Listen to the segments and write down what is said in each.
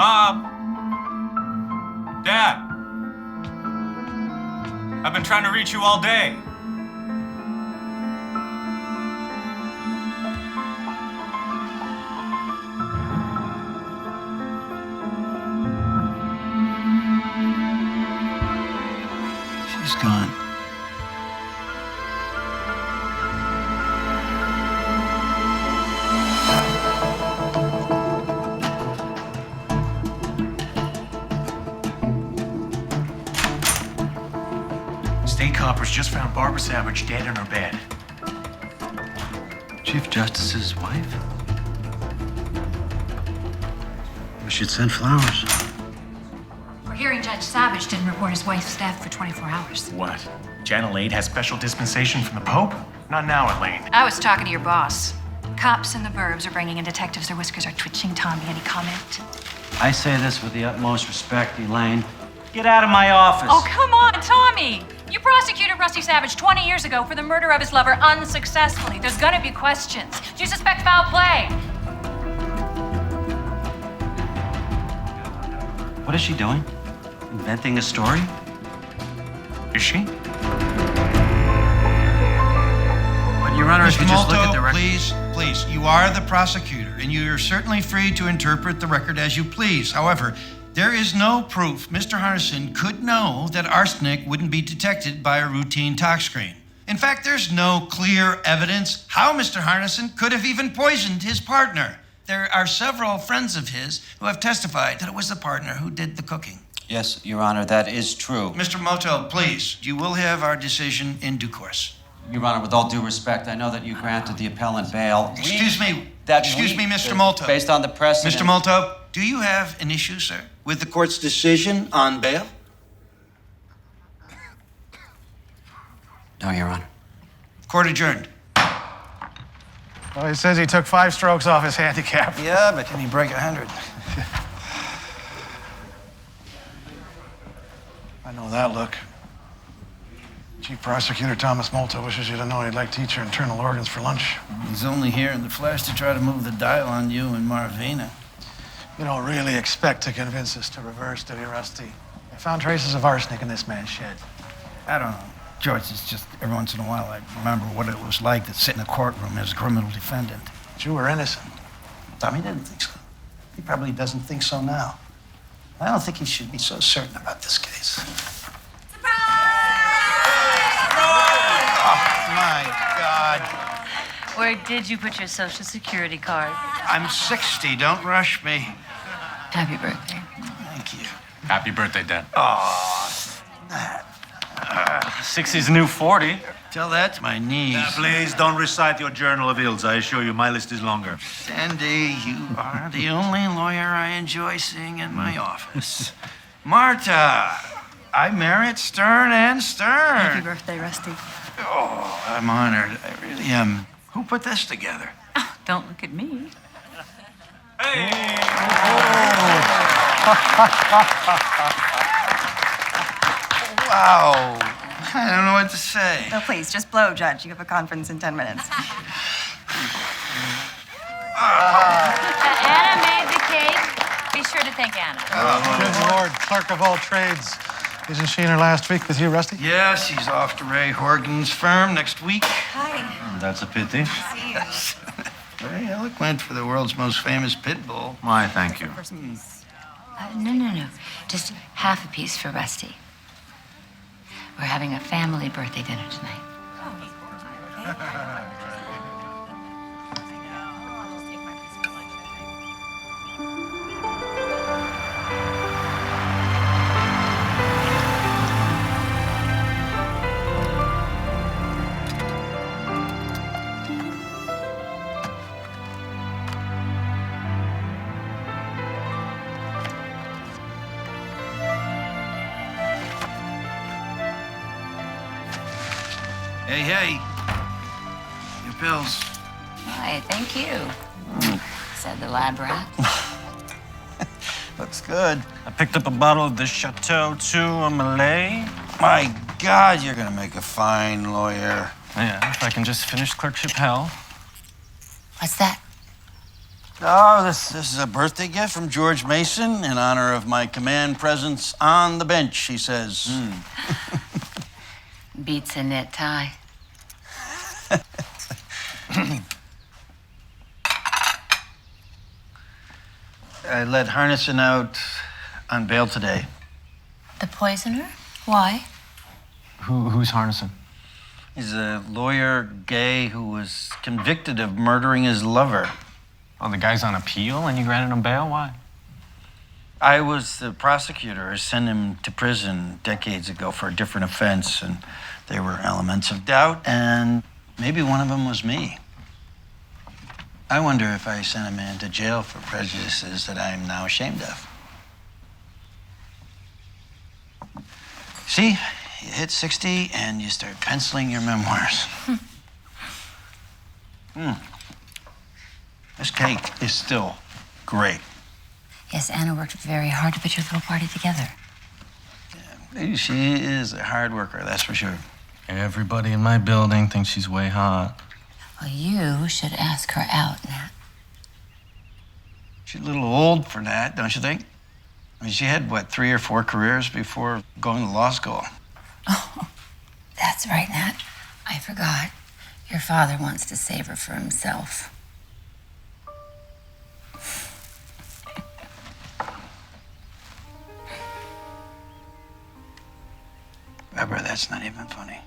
Mom! Dad! I've been trying to reach you all day. She's gone. State coppers just found Barbara Savage dead in her bed. Chief Justice's wife? We should send flowers. We're hearing Judge Savage didn't report his wife's death for 24 hours. What? Janet Lade has special dispensation from the Pope? Not now, Elaine. I was talking to your boss. Cops in the burbs are bringing in detectives. Their whiskers are twitching. Tommy, any comment? I say this with the utmost respect, Elaine. Get out of my office. Oh, come on, Tommy! You prosecuted Rusty Savage 20 years ago for the murder of his lover unsuccessfully. There's gonna be questions. Do you suspect foul play? What is she doing? Inventing a story? Is she? But, Your Honor, if Mr. you just look at the Molto, record... please, you are the prosecutor, and you are certainly free to interpret the record as you please. However, there is no proof Mr. Harrison could know that arsenic wouldn't be detected by a routine tox screen. In fact, there's no clear evidence how Mr. Harrison could have even poisoned his partner. There are several friends of his who have testified that it was the partner who did the cooking. Yes, Your Honor, that is true. Mr. Molto, please, you will have our decision in due course. Your Honor, with all due respect, I know that you granted the appellant bail. Excuse me, Mr. Molto. Based on the precedent... Mr. Molto, do you have an issue, sir, with the court's decision on bail? No, Your Honor. Court adjourned. Well, he says he took 5 strokes off his handicap. Yeah, but can he break 100? I know that look. Chief Prosecutor Thomas Molto wishes you to know he'd like to eat your internal organs for lunch. He's only here in the flesh to try to move the dial on you and Marvina. You don't really expect to convince us to reverse, do you, Rusty? I found traces of arsenic in this man's shed. I don't know. George, it's just every once in a while I remember what it was like to sit in a courtroom as a criminal defendant. But you were innocent. Tommy didn't think so. He probably doesn't think so now. I don't think he should be so certain about this case. Oh, my God. Where did you put your Social Security card? I'm 60. Don't rush me. Happy birthday. Thank you. Happy birthday, Dad. Oh, that. 60's the new 40. Tell that to my niece. Please don't recite your journal of ills. I assure you, my list is longer. Sandy, you are the only lawyer I enjoy seeing in my office. Marta, I merit stern and stern. Happy birthday, Rusty. Oh, I'm honored. I really am. Who put this together? Oh, don't look at me. Wow. I don't know what to say. No, please, just blow, Judge. You have a conference in 10 minutes. Anna made the cake. Be sure to thank Anna. Good Lord, clerk of all trades. Isn't she in her last week with you, Rusty? Yes, he's off to Ray Horgan's firm next week. Hi. That's a pity. See you. Very eloquent for the world's most famous pit bull. Why, thank you. No. Just half a piece for Rusty. We're having a family birthday dinner tonight. Hey. Your pills. Why, thank you, said the lab rat. Looks good. I picked up a bottle of the Chateau 2 on Malay. My God, you're gonna make a fine lawyer. Yeah, if I can just finish clerkship hell. What's that? Oh, this is a birthday gift from George Mason in honor of my command presence on the bench, he says. Beats a knit tie. I let Harnison out on bail today. The poisoner? Why? Who's Harnison? He's a lawyer, gay, who was convicted of murdering his lover. Oh, the guy's on appeal and you granted him bail? Why? I was the prosecutor. I sent him to prison decades ago for a different offense, and there were elements of doubt, and maybe one of them was me. I wonder if I sent a man to jail for prejudices that I am now ashamed of. See, you hit 60 and you start penciling your memoirs. This cake is still great. Yes, Anna worked very hard to put your little party together. Yeah, she is a hard worker, that's for sure. Everybody in my building thinks she's way hot. Well, you should ask her out, Nat. She's a little old for that, don't you think? I mean, she had, what, 3 or 4 careers before going to law school? Oh, that's right, Nat. I forgot. Your father wants to save her for himself. Barbara, that's not even funny.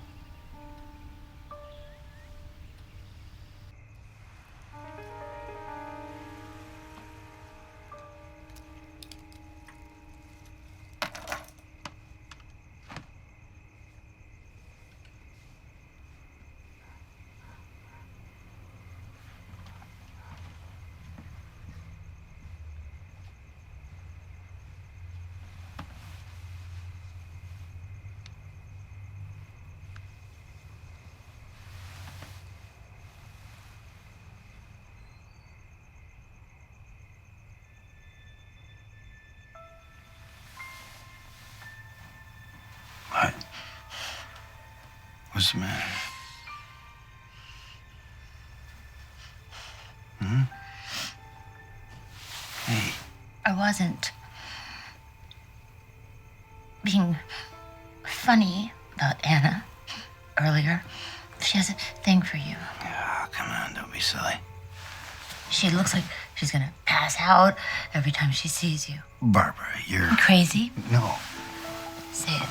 What? What's the matter? Hey. I wasn't being funny about Anna earlier. She has a thing for you. Oh, come on, don't be silly. She looks like she's gonna pass out every time she sees you. Barbara, you're... Crazy? No. Say it.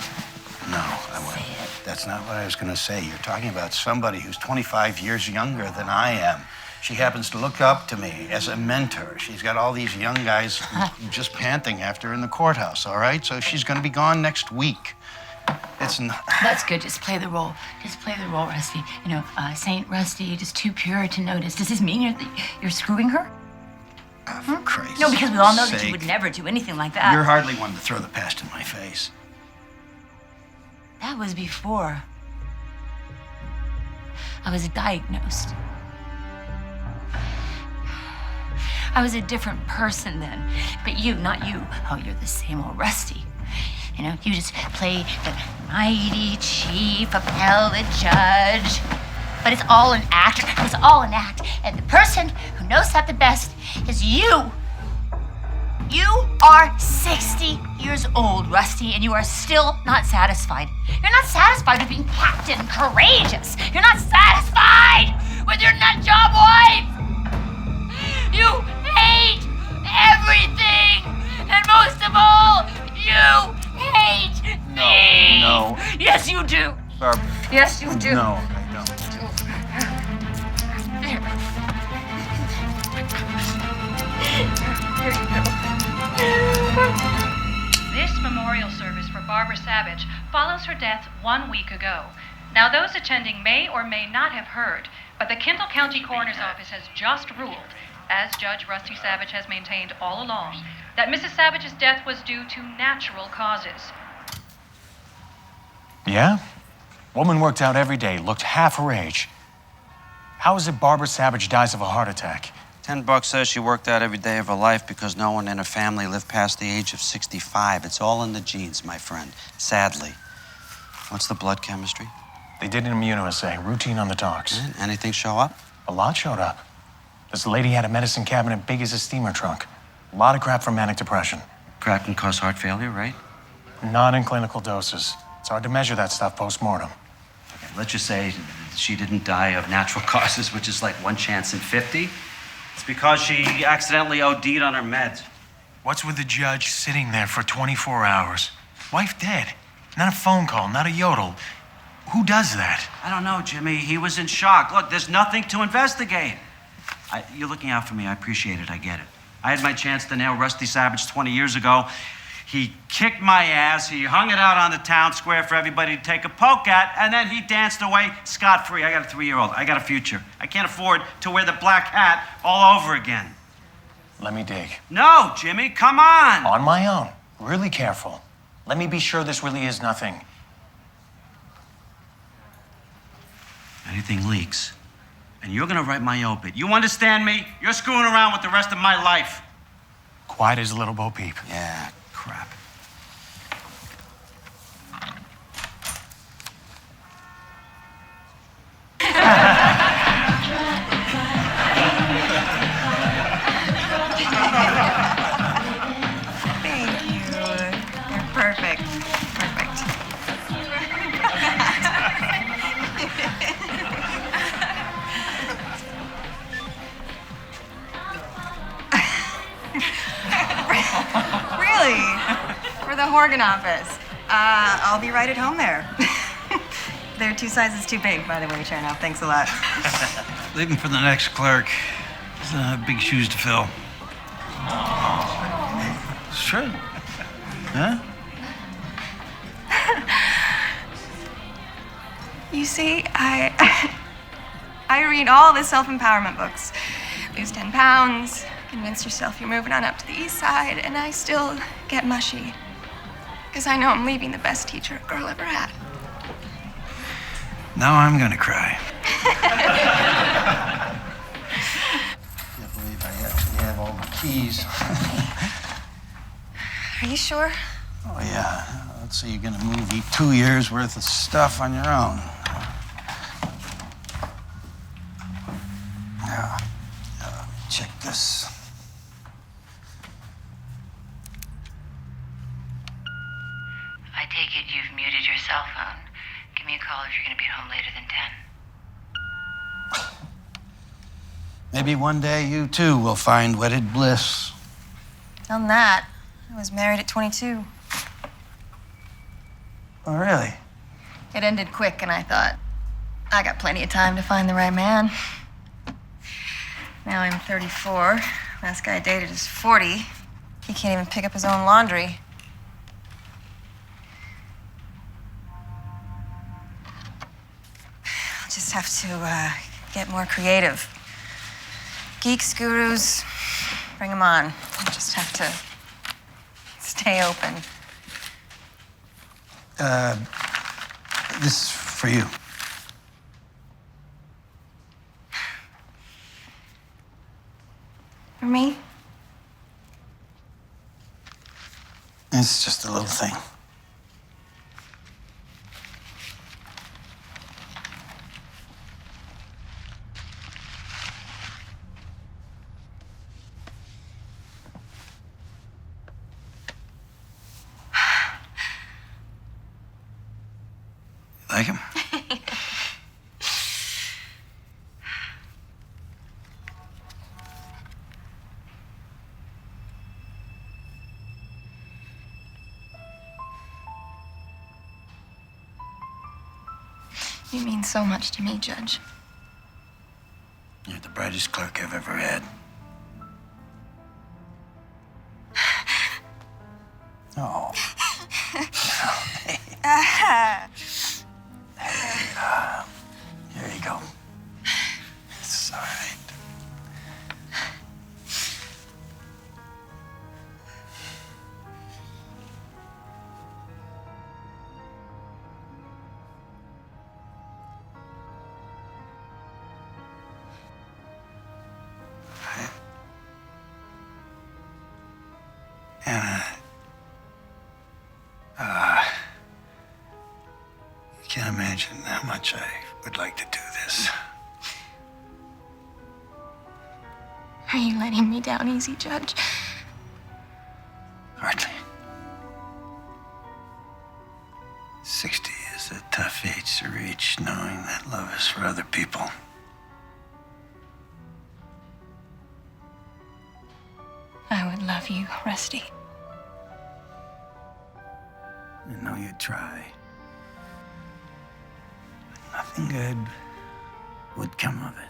No, I wouldn't. Say it. That's not what I was going to say. You're talking about somebody who's 25 years younger than I am. She happens to look up to me as a mentor. She's got all these young guys just panting after her in the courthouse, all right? So she's going to be gone next week. It's not... That's good. Just play the role. Just play the role, Rusty. You know, Saint Rusty, just too pure to notice. Does this mean you're screwing her? For Christ's No, because we all know that sake. you would never do anything like that. You're hardly one to throw the past in my face. That was before I was diagnosed. I was a different person then. But you, not you. Oh, you're the same old Rusty. You know, you just play the mighty chief appellate judge. But it's all an act. It's all an act. And the person who knows that the best is you. You are 60 years old, Rusty, and you are still not satisfied. You're not satisfied with being Captain Courageous. You're not satisfied with your nut job wife. You hate everything. And most of all, you hate me. No. Yes, you do. Barbara. Yes, you do. No, I don't. There you go. This memorial service for Barbara Savage follows her death 1 week ago. Now, those attending may or may not have heard, but the Kendall County Coroner's Office has just ruled, as Judge Rusty Savage has maintained all along, that Mrs. Savage's death was due to natural causes. Yeah? Woman worked out every day, looked half her age. How is it Barbara Savage dies of a heart attack? $10 says she worked out every day of her life because no one in her family lived past the age of 65. It's all in the genes, my friend, sadly. What's the blood chemistry? They did an immunoassay, routine on the docs. Anything show up? A lot showed up. This lady had a medicine cabinet big as a steamer trunk. A lot of crap for manic depression. Crap can cause heart failure, right? Not in clinical doses. It's hard to measure that stuff post-mortem. Okay, let's just say she didn't die of natural causes, which is like 1 chance in 50. It's because she accidentally OD'd on her meds. What's with the judge sitting there for 24 hours? Wife dead. Not a phone call, not a yodel. Who does that? I don't know, Jimmy. He was in shock. Look, there's nothing to investigate. You're looking out for me. I appreciate it. I get it. I had my chance to nail Rusty Savage 20 years ago. He kicked my ass. He hung it out on the town square for everybody to take a poke at, and then he danced away scot-free. I got a 3-year-old. I got a future. I can't afford to wear the black hat all over again. Let me dig. No, Jimmy, come on. On my own. Really careful. Let me be sure this really is nothing. Anything leaks, and you're gonna write my obit. You understand me? You're screwing around with the rest of my life. Quiet as a little Bo Peep. Yeah, crap. Thank you. You're perfect. Perfect. Really? For the Horgan office. I'll be right at home there. They're 2 sizes too big, by the way, Chernow. Thanks a lot. Leave him for the next clerk. There's big shoes to fill. It's true. Huh? You see, I read all the self-empowerment books. Lose 10 pounds, convince yourself you're moving on up to the east side, and I still get mushy. Because I know I'm leaving the best teacher a girl ever had. Now I'm gonna cry. Can't believe I actually have all the keys. Are you sure? Oh, yeah. Let's say you're gonna move 2 years worth of stuff on your own. Yeah. Check this. I take it you've muted your cell phone. Give me a call if you're going to be home later than 10. Maybe one day you too will find wedded bliss. On that, I was married at 22. Oh, really? It ended quick, and I thought, I got plenty of time to find the right man. Now I'm 34. Last guy I dated is 40. He can't even pick up his own laundry. I'll just have to get more creative. Geeks, gurus, bring them on. I just have to stay open. This is for you. For me? It's just a little thing. Like him? You mean so much to me, Judge. You're the brightest clerk I've ever had. Oh. Here you go. It's all right. Anna, you can't imagine how much I would like to do this. Are you letting me down easy, Judge? Hardly. 60 is a tough age to reach, knowing that love is for other people. I would love you, Rusty. I know you'd try. But nothing good would come of it.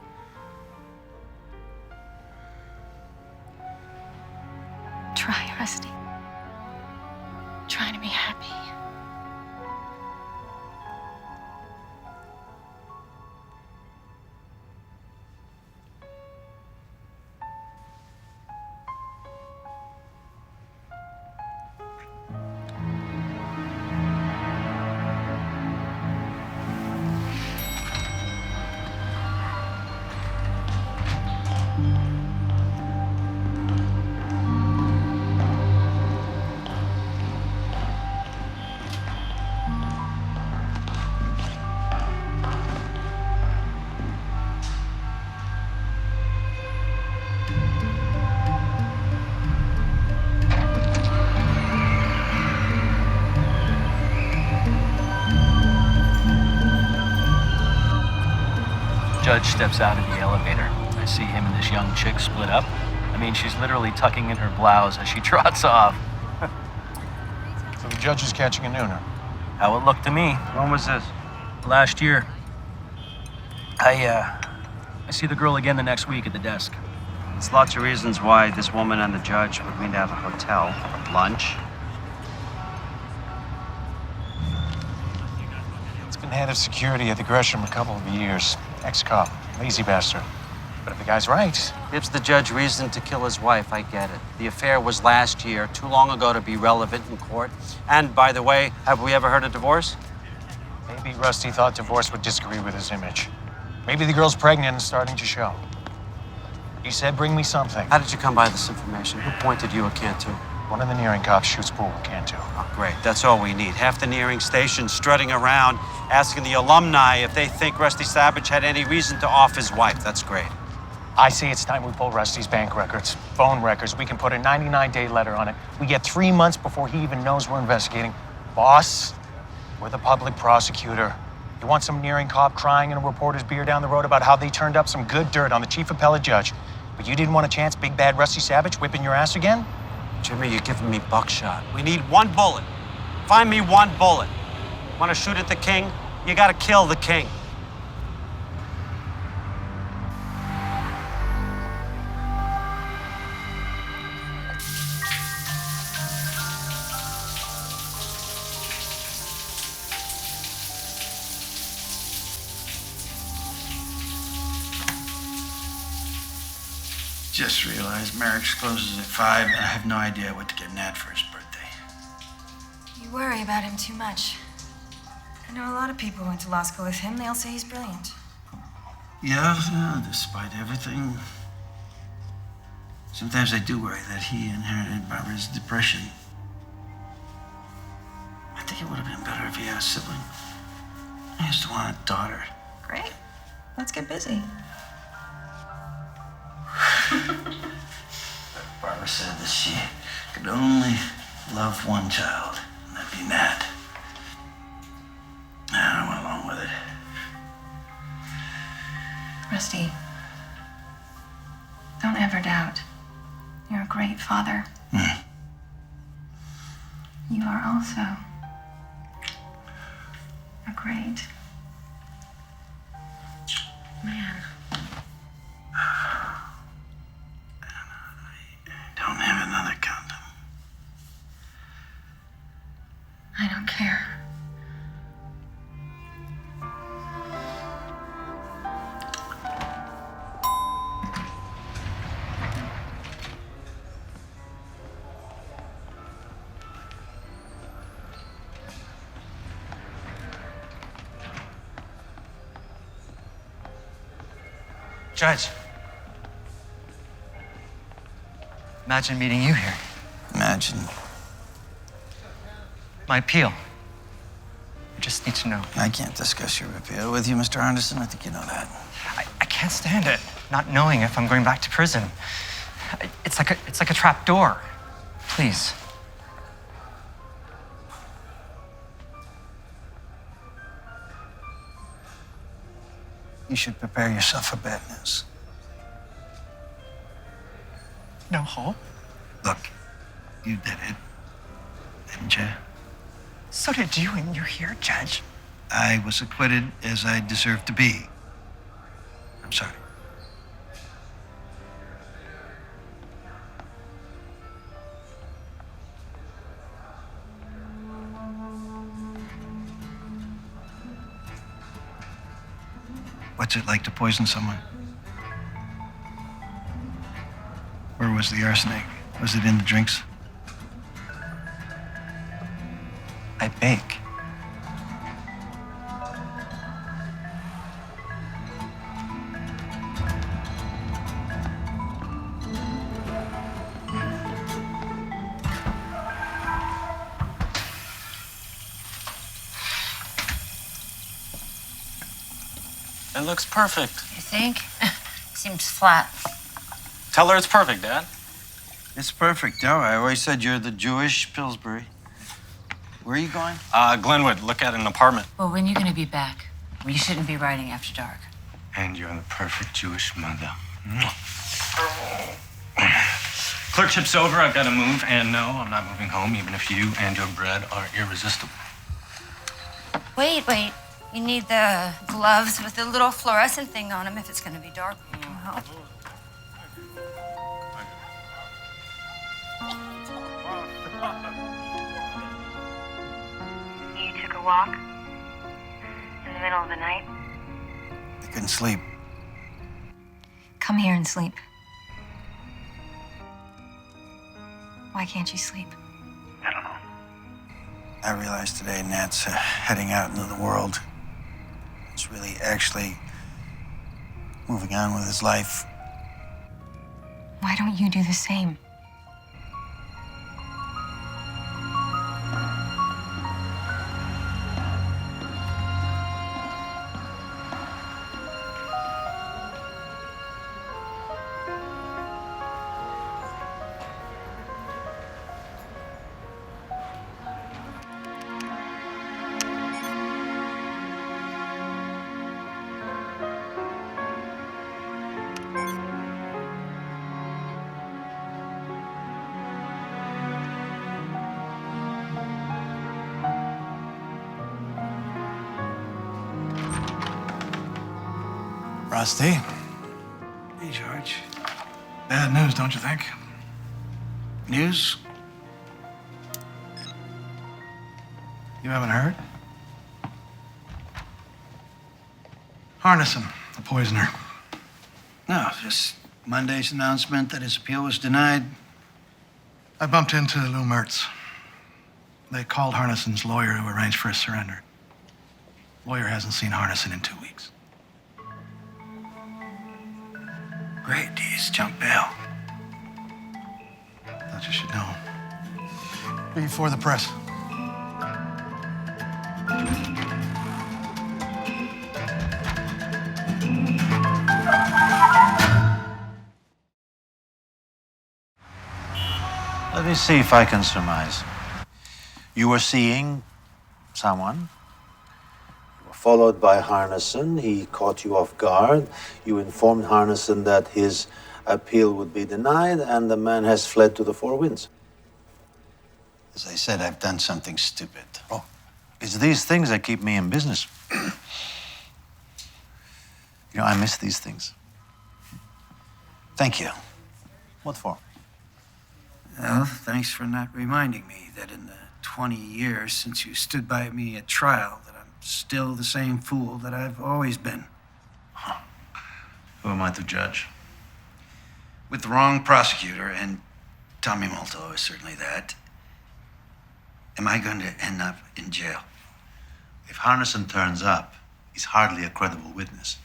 Try, Rusty. Try to be happy. Judge steps out of the elevator. I see him and this young chick split up. I mean, she's literally tucking in her blouse as she trots off. So the judge is catching a nooner. How it looked to me. When was this? Last year. I see the girl again the next week at the desk. There's lots of reasons why this woman and the judge would meet at a hotel. Lunch. He's been head of security at the Gresham a couple of years. Ex-cop, lazy bastard. But if the guy's right, Gives the judge reason to kill his wife, I get it. The affair was last year, too long ago to be relevant in court. And by the way, have we ever heard of divorce? maybe Rusty thought divorce would disagree with his image. Maybe the girl's pregnant and starting to show. He said, bring me something. How did you come by this information? Who pointed you at Cantu? One of the nearing cops shoots pool at Cantu. Oh, great. That's all we need. Half the nearing station strutting around, asking the alumni if they think Rusty Savage had any reason to off his wife. That's great. I say it's time we pull Rusty's bank records, phone records. We can put a 99-day letter on it. We get 3 months before he even knows we're investigating. Boss, we're the public prosecutor. You want some nearing cop crying in a reporter's beer down the road about how they turned up some good dirt on the chief appellate judge, but you didn't want a chance big bad Rusty Savage whipping your ass again? Jimmy, you're giving me buckshot. We need one bullet. Find me one bullet. Want to shoot at the king? You got to kill the king. Just realized Merrick's closes at 5, and I have no idea what to get Nat for his birthday. You worry about him too much. I know a lot of people who went to law school with him. They all say he's brilliant. Yeah, despite everything. Sometimes I do worry that he inherited Barbara's depression. I think it would have been better if he had a sibling. I used to want a daughter. Great. Let's get busy. Barbara said that she could only love one child, and that'd be Nat. I went along with it. Rusty, don't ever doubt. You're a great father. You are also a great man. Don't have another condom. I don't care. Judge. Imagine meeting you here. Imagine. My appeal. I just need to know. I can't discuss your appeal with you, Mr. Anderson. I think you know that. I can't stand it, not knowing if I'm going back to prison. It's like a trap door. Please. You should prepare yourself for bad news. No hope? Look, you did it, didn't you? So did you, and you're here, Judge. I was acquitted as I deserved to be. I'm sorry. What's it like to poison someone? Where was the arsenic? Was it in the drinks? I bake. It looks perfect. You think? Seems flat. Tell her it's perfect, Dad. It's perfect. No, I always said you're the Jewish Pillsbury. Where are you going? Glenwood, look at an apartment. Well, when are you gonna be back? You shouldn't be riding after dark. And you're the perfect Jewish mother. Clerkship's over, I've got to move. And no, I'm not moving home, even if you and your bread are irresistible. Wait. You need the gloves with the little fluorescent thing on them if it's gonna be dark. Uh-huh. You took a walk in the middle of the night? I couldn't sleep. Come here and sleep. Why can't you sleep? I don't know. I realized today Nat's heading out into the world. He's really actually moving on with his life. Why don't you do the same? Rusty. Hey, George. Bad news, don't you think? News? You haven't heard? Harnison, the poisoner. No, just Monday's announcement that his appeal was denied. I bumped into Lou Mertz. They called Harnison's lawyer to arrange for his surrender. Lawyer hasn't seen Harnison in 2 weeks. Great, he's jumped bail. Thought you should know. Before the press. Let me see if I can surmise. You were seeing someone. You were followed by Harnison. He caught you off guard. You informed Harnison that his appeal would be denied, and the man has fled to the four winds. As I said, I've done something stupid. Oh, it's these things that keep me in business. You know, I miss these things. Thank you. What for? Well, thanks for not reminding me that in the 20 years since you stood by me at trial, that I'm still the same fool that I've always been. Who am I to judge? With the wrong prosecutor, and Tommy Molto is certainly that, am I going to end up in jail? If Harnison turns up, he's hardly a credible witness.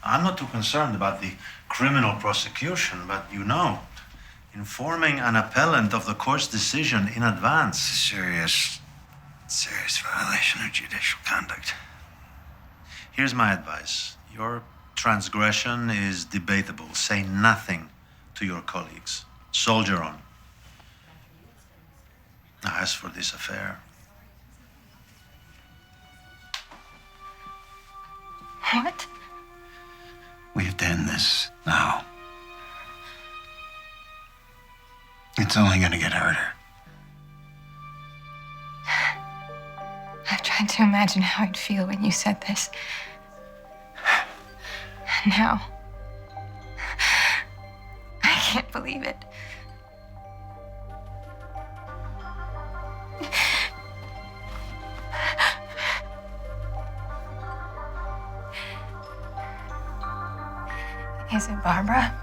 I'm not too concerned about the criminal prosecution, but you know, informing an appellant of the court's decision in advance. Serious violation of judicial conduct. Here's my advice. Your transgression is debatable. Say nothing to your colleagues. Soldier on. Now, as for this affair, What? We've done this now. It's only gonna get harder. I've tried to imagine how I'd feel when you said this. And now, I can't believe it. Is it Barbara?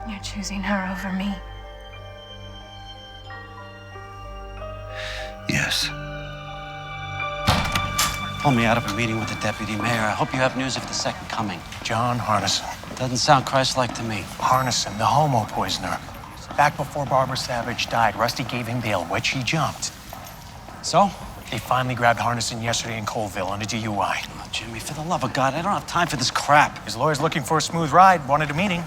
You're choosing her over me. Yes. Pull me out of a meeting with the deputy mayor. I hope you have news of the second coming. John Harnison. Doesn't sound Christ-like to me. Harnison, the homo poisoner. Back before Barbara Savage died, Rusty gave him bail, which he jumped. So? They finally grabbed Harnison yesterday in Colville on a DUI. Oh, Jimmy, for the love of God, I don't have time for this crap. His lawyer's looking for a smooth ride, wanted a meeting.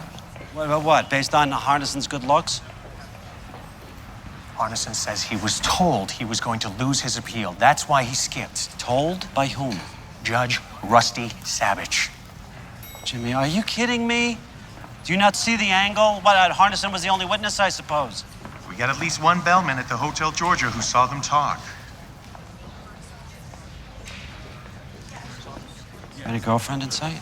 What? Based on Harnison's good looks? Harnison says he was told he was going to lose his appeal. That's why he skipped. Told? By whom? Judge Rusty Savage. Jimmy, are you kidding me? Do you not see the angle? What, Harnison was the only witness, I suppose? We got at least one bellman at the Hotel Georgia who saw them talk. Any girlfriend in sight?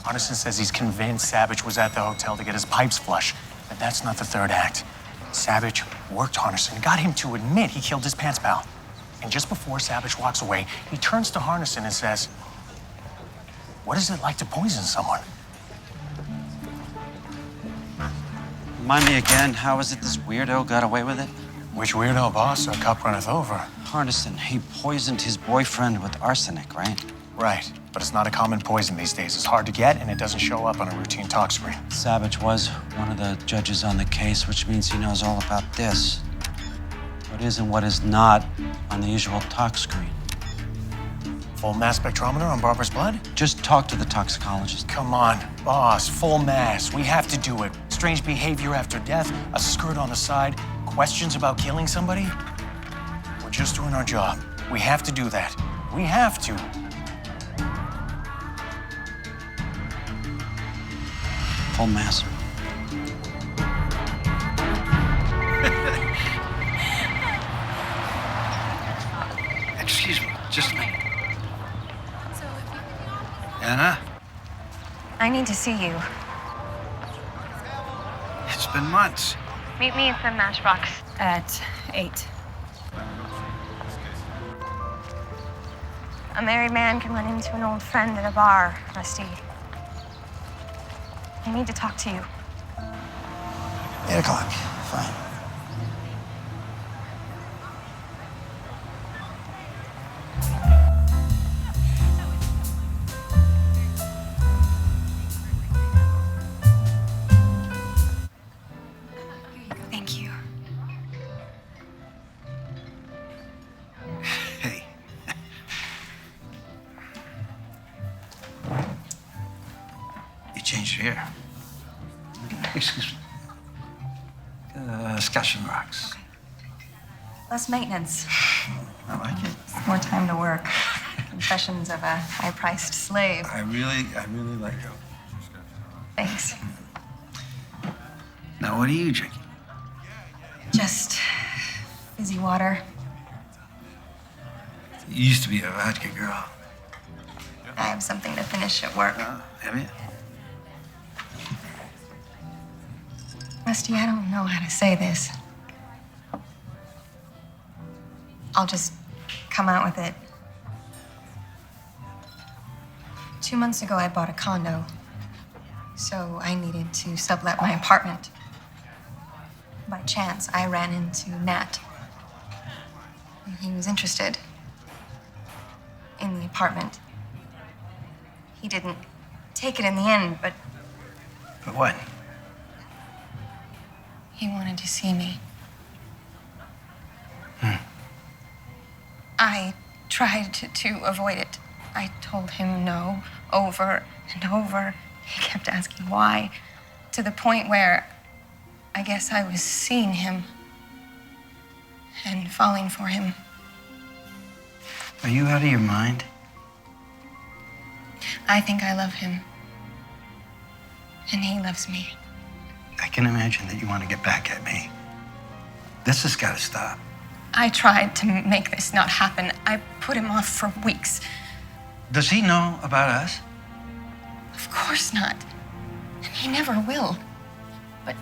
Harnison says he's convinced Savage was at the hotel to get his pipes flush. But that's not the third act. Savage worked Harnison, got him to admit he killed his pants pal. And just before Savage walks away, he turns to Harnison and says, "What is it like to poison someone?" Remind me again, how is it this weirdo got away with it? Which weirdo, boss? Our cup runneth over. Harnison, he poisoned his boyfriend with arsenic, right? Right, but it's not a common poison these days. It's hard to get, and it doesn't show up on a routine talk screen. Savage was one of the judges on the case, which means he knows all about this. What is and what is not on the usual talk screen. Full mass spectrometer on Barbara's blood? Just talk to the toxicologist. Come on, boss, full mass. We have to do it. Strange behavior after death, a skirt on the side, questions about killing somebody. We're just doing our job. We have to do that. We have to. Full mass. Excuse me, just a minute. Anna, I need to see you. it's been months. Meet me at the Matchbox at 8. A married man can run into an old friend at a bar, Rusty. I need to talk to you. 8 o'clock, fine. Thank you. Hey. You changed your hair. Excuse me. Scotch and rocks. Okay. Less maintenance. I like it. More time to work. Confessions of a high-priced slave. I really like it. Thanks. Now, what are you drinking? Just fizzy water. You used to be a vodka girl. I have something to finish at work. Have you? Rusty, I don't know how to say this. I'll just come out with it. 2 months ago, I bought a condo. So I needed to sublet my apartment. By chance, I ran into Nat. He was interested in the apartment. He didn't take it in the end, but But what? he wanted to see me. I tried to avoid it. I told him no over and over He kept asking why, to the point where I guess I was seeing him and falling for him. Are you out of your mind? I think I love him. And he loves me. I can imagine that you want to get back at me. This has got to stop. I tried to make this not happen. I put him off for weeks. Does he know about us? Of course not. And he never will. But,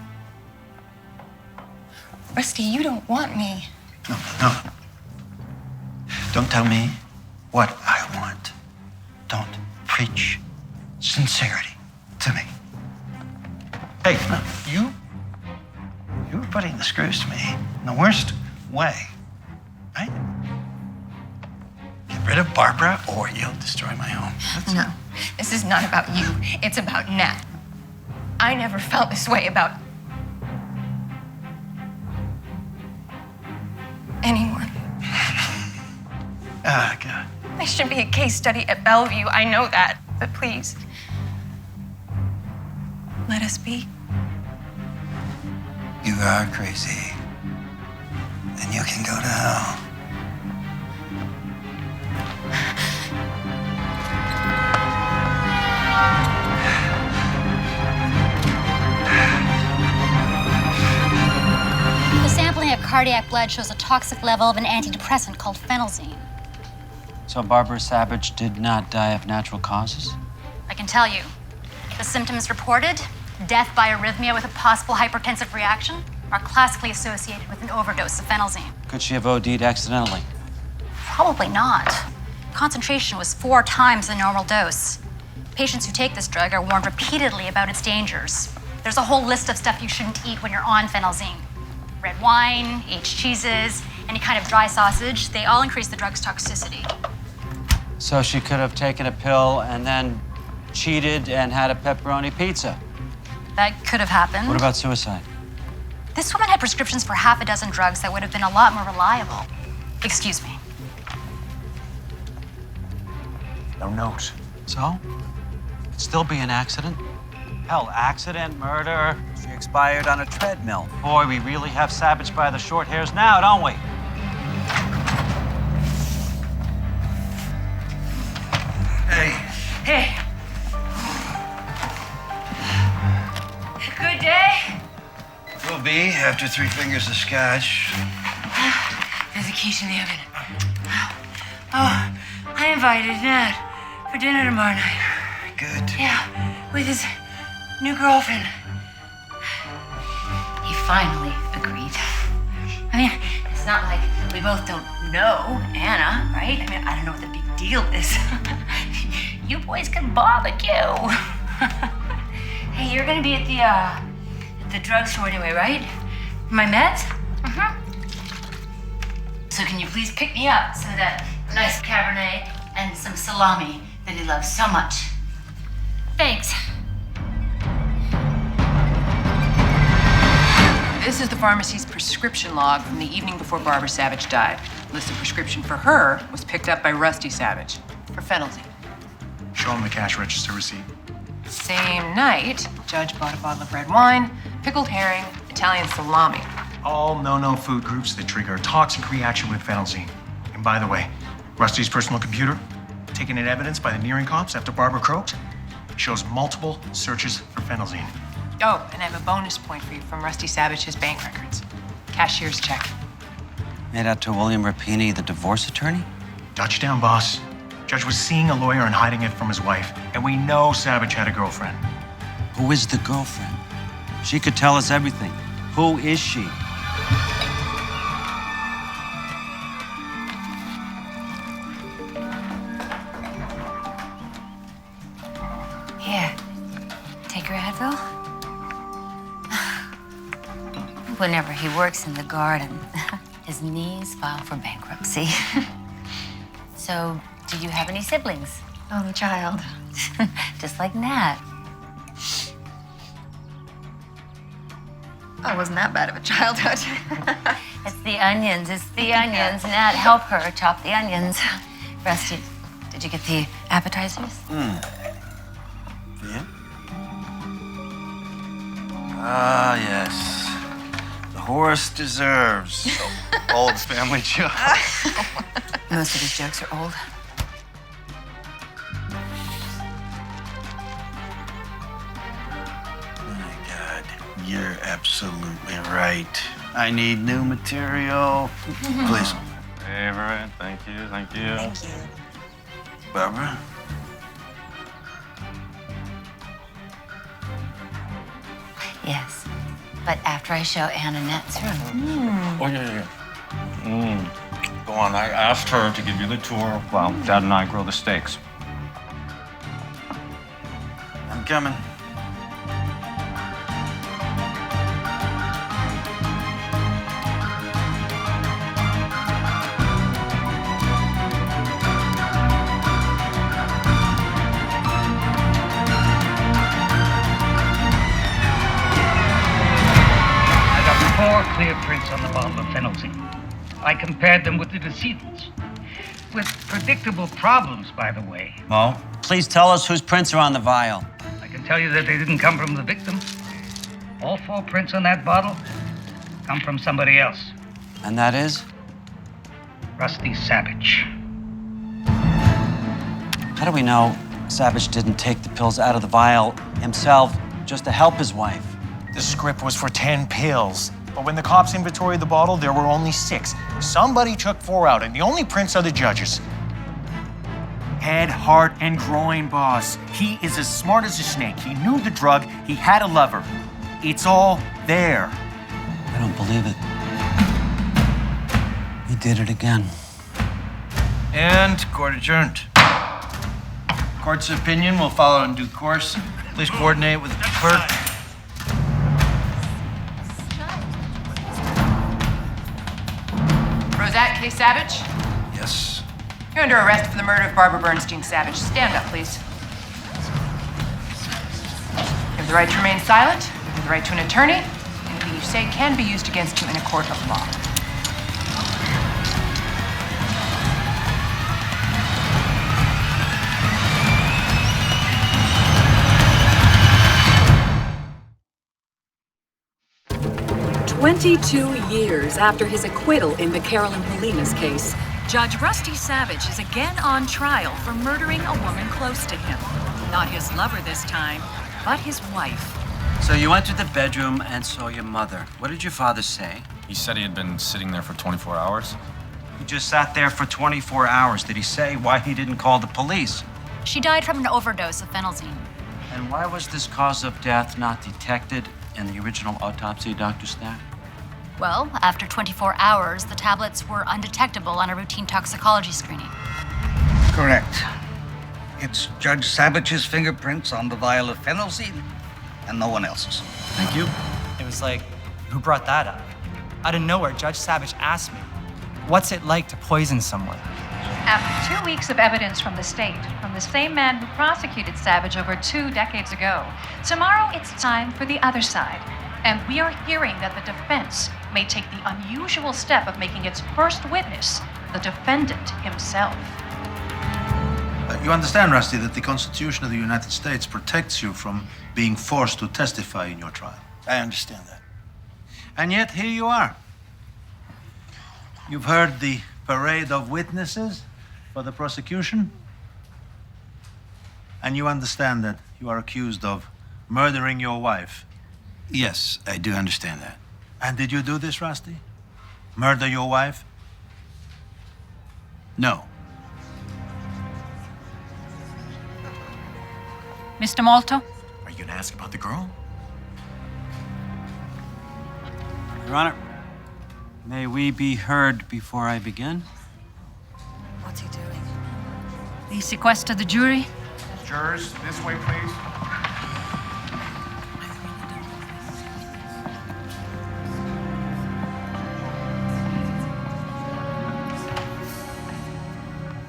Rusty, you don't want me. No. Don't tell me what I want. Don't preach sincerity to me. Hey, you were putting the screws to me in the worst way, right? Get rid of Barbara or you'll destroy my home. No, this is not about you. It's about Nat. I never felt this way about anyone. Ah, God. I should be a case study at Bellevue. I know that. But please, let us be. You are crazy. And you can go to hell. The sampling of cardiac blood shows a toxic level of an antidepressant called phenelzine. So Barbara Savage did not die of natural causes? I can tell you, the symptoms reported, death by arrhythmia with a possible hypertensive reaction, are classically associated with an overdose of phenelzine. Could she have OD'd accidentally? Probably not. Concentration was 4 times the normal dose. Patients who take this drug are warned repeatedly about its dangers. There's a whole list of stuff you shouldn't eat when you're on phenelzine. Red wine, aged cheeses, any kind of dry sausage, they all increase the drug's toxicity. So she could have taken a pill and then cheated and had a pepperoni pizza. That could have happened. What about suicide? This woman had prescriptions for half a dozen drugs that would have been a lot more reliable. Excuse me. No note. So? It'd still be an accident? Hell, accident, murder. She expired on a treadmill. Boy, we really have Savage by the short hairs now, don't we? Hey. Good day? Will be after 3 fingers of scotch. There's a quiche in the oven. Oh, I invited Nat for dinner tomorrow night. Good. Yeah, with his new girlfriend. He finally agreed. I mean, it's not like we both don't know Anna, right? I mean, I don't know what the big deal is. You boys can barbecue. Hey, you're gonna be at the drugstore anyway, right? For my meds? Mm-hmm. So can you please pick me up some of that nice Cabernet and some salami that he loves so much? Thanks. This is the pharmacy's prescription log from the evening before Barbara Savage died. The list of prescription for her was picked up by Rusty Savage for phenelzine. Show him the cash register receipt. Same night, Judge bought a bottle of red wine, pickled herring, Italian salami. All no-no food groups that trigger a toxic reaction with phenelzine. And by the way, Rusty's personal computer, taken in evidence by the nearing cops after Barbara croaked, shows multiple searches for phenelzine. Oh, and I have a bonus point for you from Rusty Savage's bank records. Cashier's check. Made out to William Rapini, the divorce attorney? Dutch down, boss. Judge was seeing a lawyer and hiding it from his wife. And we know Savage had a girlfriend. Who is the girlfriend? She could tell us everything. Who is she? Here, take your Advil. Whenever he works in the garden, his knees file for bankruptcy. So, do you have any siblings? Only child. Just like Nat. I wasn't that bad of a childhood. It's the onions. It's the onions. Nat, help her chop the onions. Rusty, did you get the appetizers? Yeah? Ah, yes. The horse deserves. Old family joke. Most of his jokes are old. My God, you're absolutely right. I need new material. Please. Favorite. Thank you. Thank you. Thank you. Barbara? Yes. But after I show Ann Annette's room. Oh, yeah. Go on. I asked her to give you the tour while Dad and I grill the steaks. I'm coming. I got 4 clear prints on the bottle of phenolzine. I compared them with the decedent's. With predictable problems, by the way. Well, please tell us whose prints are on the vial. I can tell you that they didn't come from the victim. All 4 prints on that bottle come from somebody else. And that is? Rusty Savage. How do we know Savage didn't take the pills out of the vial himself just to help his wife? The script was for 10 pills. But when the cops inventoried the bottle, there were only 6. Somebody took 4 out, and the only prints are the judges. Head, heart, and groin, boss. He is as smart as a snake. He knew the drug. He had a lover. It's all there. I don't believe it. He did it again. And court adjourned. Court's opinion will follow in due course. Please coordinate with the clerk. Rosette K. Savage? Yes. You're under arrest for the murder of Barbara Bernstein Savage. Stand up, please. You have the right to remain silent. You have the right to an attorney. Anything you say can be used against you in a court of law. Years after his acquittal in the Carolyn Polinas case, Judge Rusty Savage is again on trial for murdering a woman close to him. Not his lover this time, but his wife. So you entered the bedroom and saw your mother. What did your father say? He said he had been sitting there for 24 hours. He just sat there for 24 hours. Did he say why he didn't call the police? She died from an overdose of phenolzine. And why was this cause of death not detected in the original autopsy, Dr. Stack? Well, after 24 hours, the tablets were undetectable on a routine toxicology screening. Correct. It's Judge Savage's fingerprints on the vial of phenolzine and no one else's. Thank you. It was like, who brought that up? Out of nowhere, Judge Savage asked me, what's it like to poison someone? After 2 weeks of evidence from the state, from the same man who prosecuted Savage over 2 decades ago, tomorrow it's time for the other side. And we are hearing that the defense may take the unusual step of making its first witness the defendant himself. You understand, Rusty, that the Constitution of the United States protects you from being forced to testify in your trial. I understand that. And yet, here you are. You've heard the parade of witnesses for the prosecution, and you understand that you are accused of murdering your wife. Yes, I do understand that. And did you do this, Rusty? Murder your wife? No. Mr. Malto? Are you gonna ask about the girl? Your Honor, may we be heard before I begin? What's he doing? The sequester the jury? Jurors, this way, please.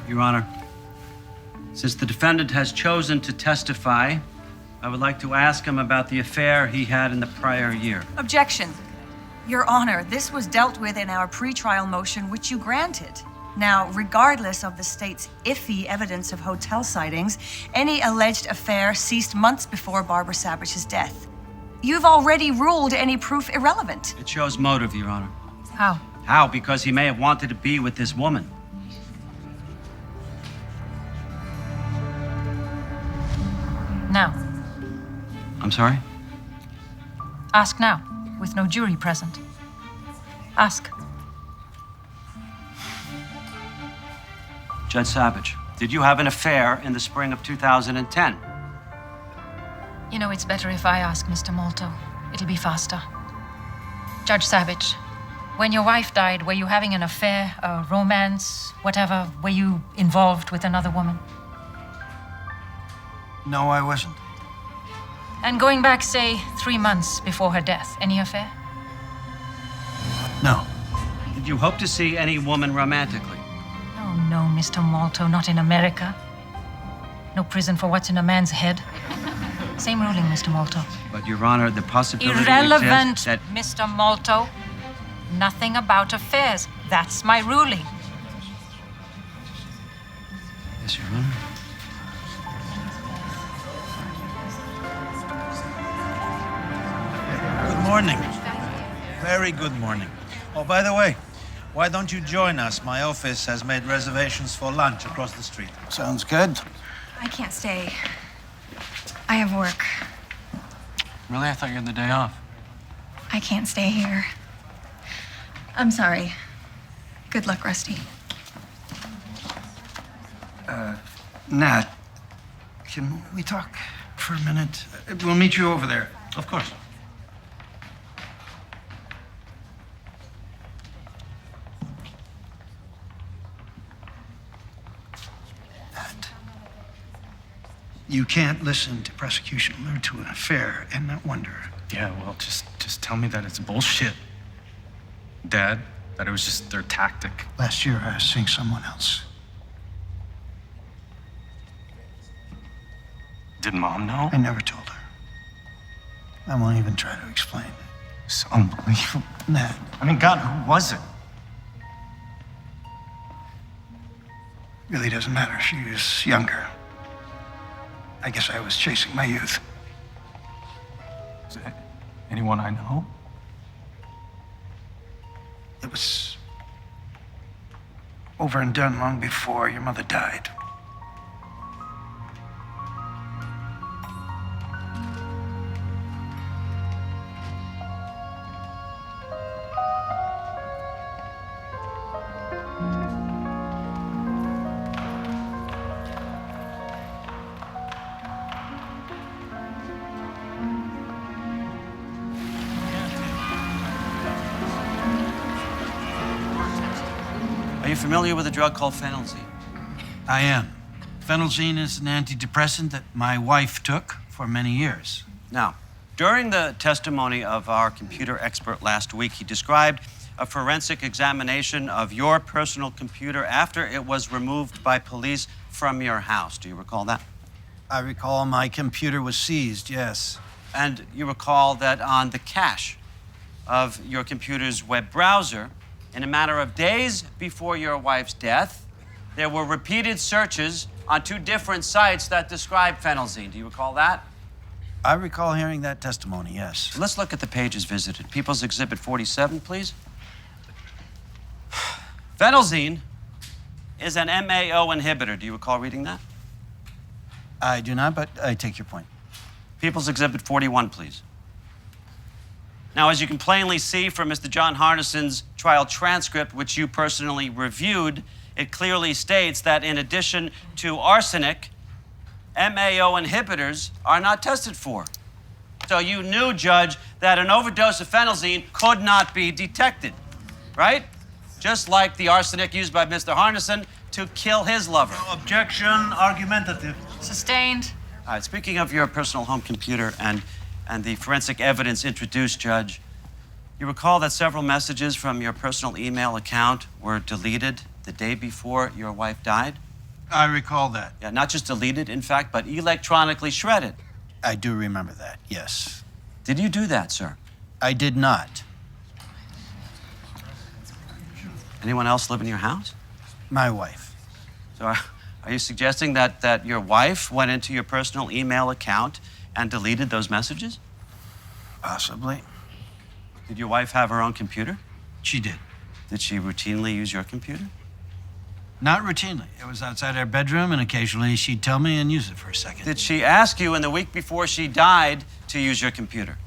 Your Honor, since the defendant has chosen to testify, I would like to ask him about the affair he had in the prior year. Objection. Your Honor, this was dealt with in our pretrial motion, which you granted. Now, regardless of the state's iffy evidence of hotel sightings, any alleged affair ceased months before Barbara Savage's death. You've already ruled any proof irrelevant. It shows motive, Your Honor. How? How? Because he may have wanted to be with this woman. Now. I'm sorry? Ask now, with no jury present. Ask. Judge Savage, did you have an affair in the spring of 2010? You know, it's better if I ask, Mr. Malto. It'll be faster. Judge Savage, when your wife died, were you having an affair, a romance, whatever? Were you involved with another woman? No, I wasn't. And going back, say, 3 months before her death, any affair? No. Did you hope to see any woman romantically? Oh, no, Mr. Malto, not in America. No prison for what's in a man's head. Same ruling, Mr. Malto. But, Your Honor, the possibility Irrelevant, exists that... Mr. Malto. Nothing about affairs. That's my ruling. Yes, Your Honor. Good morning. Very good morning. Oh, by the way, why don't you join us? My office has made reservations for lunch across the street. Sounds good. I can't stay. I have work. Really? I thought you had the day off. I can't stay here. I'm sorry. Good luck, Rusty. Nat, can we talk for a minute? We'll meet you over there. Of course. You can't listen to prosecution allude to an affair and not wonder. Yeah, well, just tell me that it's bullshit. Dad, that it was just their tactic. Last year, I was seeing someone else. Did Mom know? I never told her. I won't even try to explain. It's unbelievable. Nat. I mean, God, who was it? Really doesn't matter. She was younger. I guess I was chasing my youth. Is it anyone I know? It was over and done long before your mother died. Are you familiar with a drug called phenelzine? I am. Phenelzine is an antidepressant that my wife took for many years. Now, during the testimony of our computer expert last week, he described a forensic examination of your personal computer after it was removed by police from your house. Do you recall that? I recall my computer was seized, yes. And you recall that on the cache of your computer's web browser, in a matter of days before your wife's death, there were repeated searches on 2 different sites that describe phenelzine. Do you recall that? I recall hearing that testimony, yes. Let's look at the pages visited. People's Exhibit 47, please. Phenelzine is an MAO inhibitor. Do you recall reading that? I do not, but I take your point. People's Exhibit 41, please. Now, as you can plainly see from Mr. John Harnison's trial transcript, which you personally reviewed, it clearly states that in addition to arsenic, MAO inhibitors are not tested for. So you knew, Judge, that an overdose of phenelzine could not be detected, right? Just like the arsenic used by Mr. Harnison to kill his lover. Objection, argumentative. Sustained. All right, speaking of your personal home computer and the forensic evidence introduced, Judge, you recall that several messages from your personal email account were deleted the day before your wife died? I recall that. Yeah, not just deleted, in fact, but electronically shredded. I do remember that, yes. Did you do that, sir? I did not. Anyone else live in your house? My wife. So are you suggesting that your wife went into your personal email account and deleted those messages? Possibly. Did your wife have her own computer? She did. Did she routinely use your computer? Not routinely. It was outside our bedroom, and occasionally she'd tell me and use it for a second. Did she ask you in the week before she died to use your computer?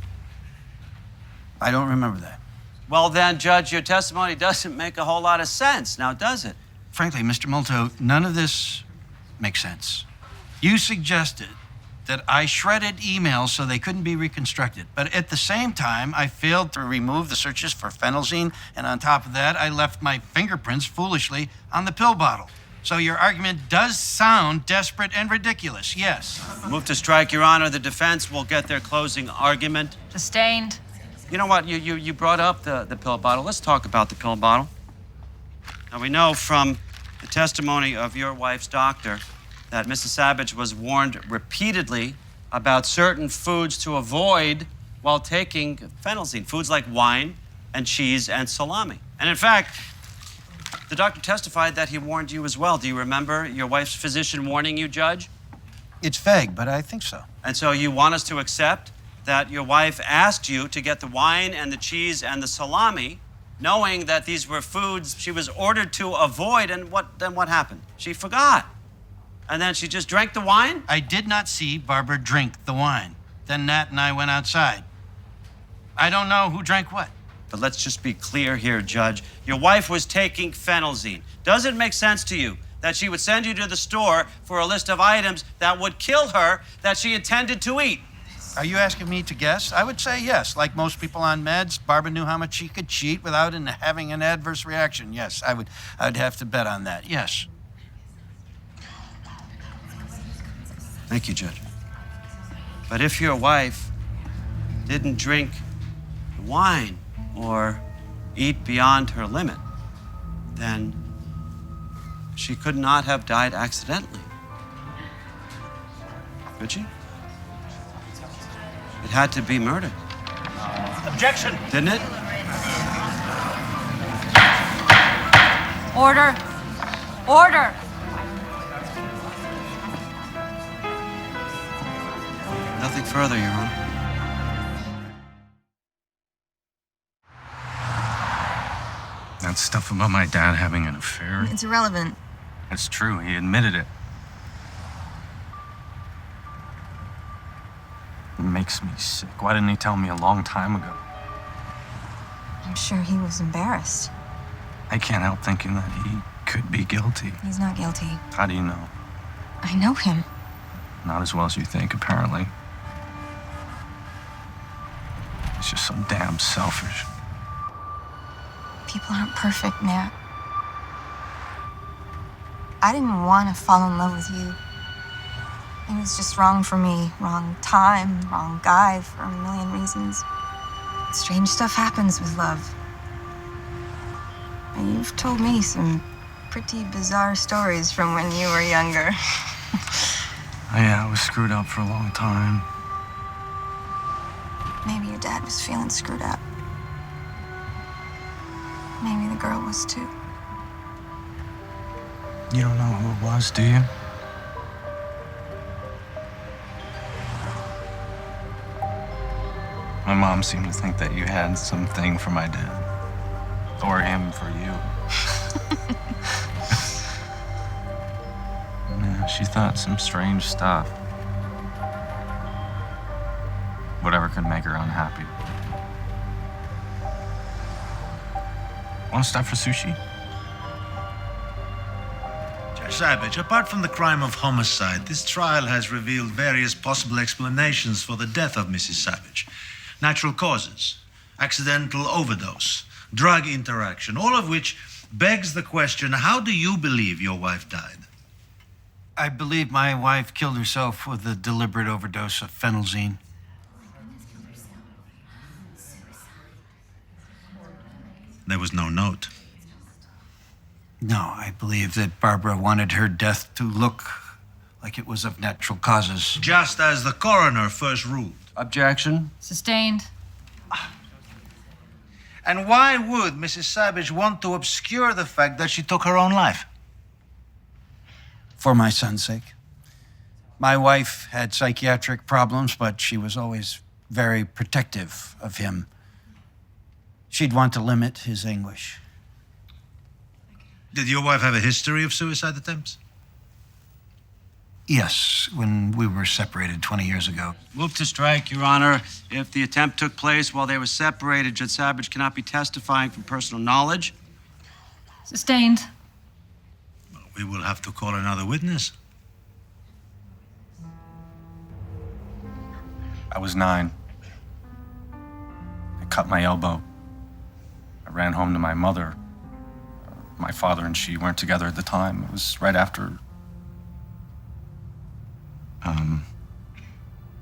I don't remember that. Well, then, Judge, your testimony doesn't make a whole lot of sense, now does it? Frankly, Mr. Molto, none of this makes sense. You suggested that I shredded emails so they couldn't be reconstructed. But at the same time, I failed to remove the searches for phenelzine, and on top of that, I left my fingerprints foolishly on the pill bottle. So your argument does sound desperate and ridiculous, yes. Move to strike, Your Honor. The defense will get their closing argument. Sustained. You know what? You brought up the pill bottle. Let's talk about the pill bottle. Now, we know from the testimony of your wife's doctor that Mrs. Savage was warned repeatedly about certain foods to avoid while taking phenelzine, foods like wine and cheese and salami. And in fact, the doctor testified that he warned you as well. Do you remember your wife's physician warning you, Judge? It's vague, but I think so. And so you want us to accept that your wife asked you to get the wine and the cheese and the salami, knowing that these were foods she was ordered to avoid, and then what happened? She forgot. And then she just drank the wine? I did not see Barbara drink the wine. Then Nat and I went outside. I don't know who drank what. But let's just be clear here, Judge. Your wife was taking phenelzine. Does it make sense to you that she would send you to the store for a list of items that would kill her that she intended to eat? Are you asking me to guess? I would say yes. Like most people on meds, Barbara knew how much she could cheat without having an adverse reaction. Yes, I'd have to bet on that. Yes. Thank you, Judge. But if your wife didn't drink the wine or eat beyond her limit, then she could not have died accidentally. Could she? It had to be murder. Objection! Didn't it? Order. Order. Nothing further, Your Honor. That stuff about my dad having an affair, It's irrelevant. it's true. He admitted it. It makes me sick. Why didn't he tell me a long time ago? I'm sure he was embarrassed. I can't help thinking that he could be guilty. He's not guilty. How do you know? I know him. Not as well as you think, apparently. He's just so damn selfish. People aren't perfect, Nat. I didn't want to fall in love with you. It was just wrong for me. Wrong time, wrong guy for a million reasons. Strange stuff happens with love. And you've told me some pretty bizarre stories from when you were younger. Yeah, I was screwed up for a long time. Maybe your dad was feeling screwed up. Maybe the girl was too. You don't know who it was, do you? My mom seemed to think that you had something for my dad. Or him for you. Yeah, she thought some strange stuff. Whatever could make her unhappy. Want to stop for sushi? Judge Savage, apart from the crime of homicide, this trial has revealed various possible explanations for the death of Mrs. Savage. Natural causes, accidental overdose, drug interaction, all of which begs the question, how do you believe your wife died? I believe my wife killed herself with a deliberate overdose of phenelzine. There was no note. No, I believe that Barbara wanted her death to look like it was of natural causes. Just as the coroner first ruled. Objection. Sustained. And why would Mrs. Savage want to obscure the fact that she took her own life? For my son's sake. My wife had psychiatric problems, but she was always very protective of him. She'd want to limit his anguish. Did your wife have a history of suicide attempts? Yes, when we were separated 20 years ago. Move to strike, Your Honor. If the attempt took place while they were separated, Judge Savage cannot be testifying from personal knowledge. Sustained. We will have to call another witness. I was 9. I cut my elbow. I ran home to my mother. My father and she weren't together at the time. It was right after.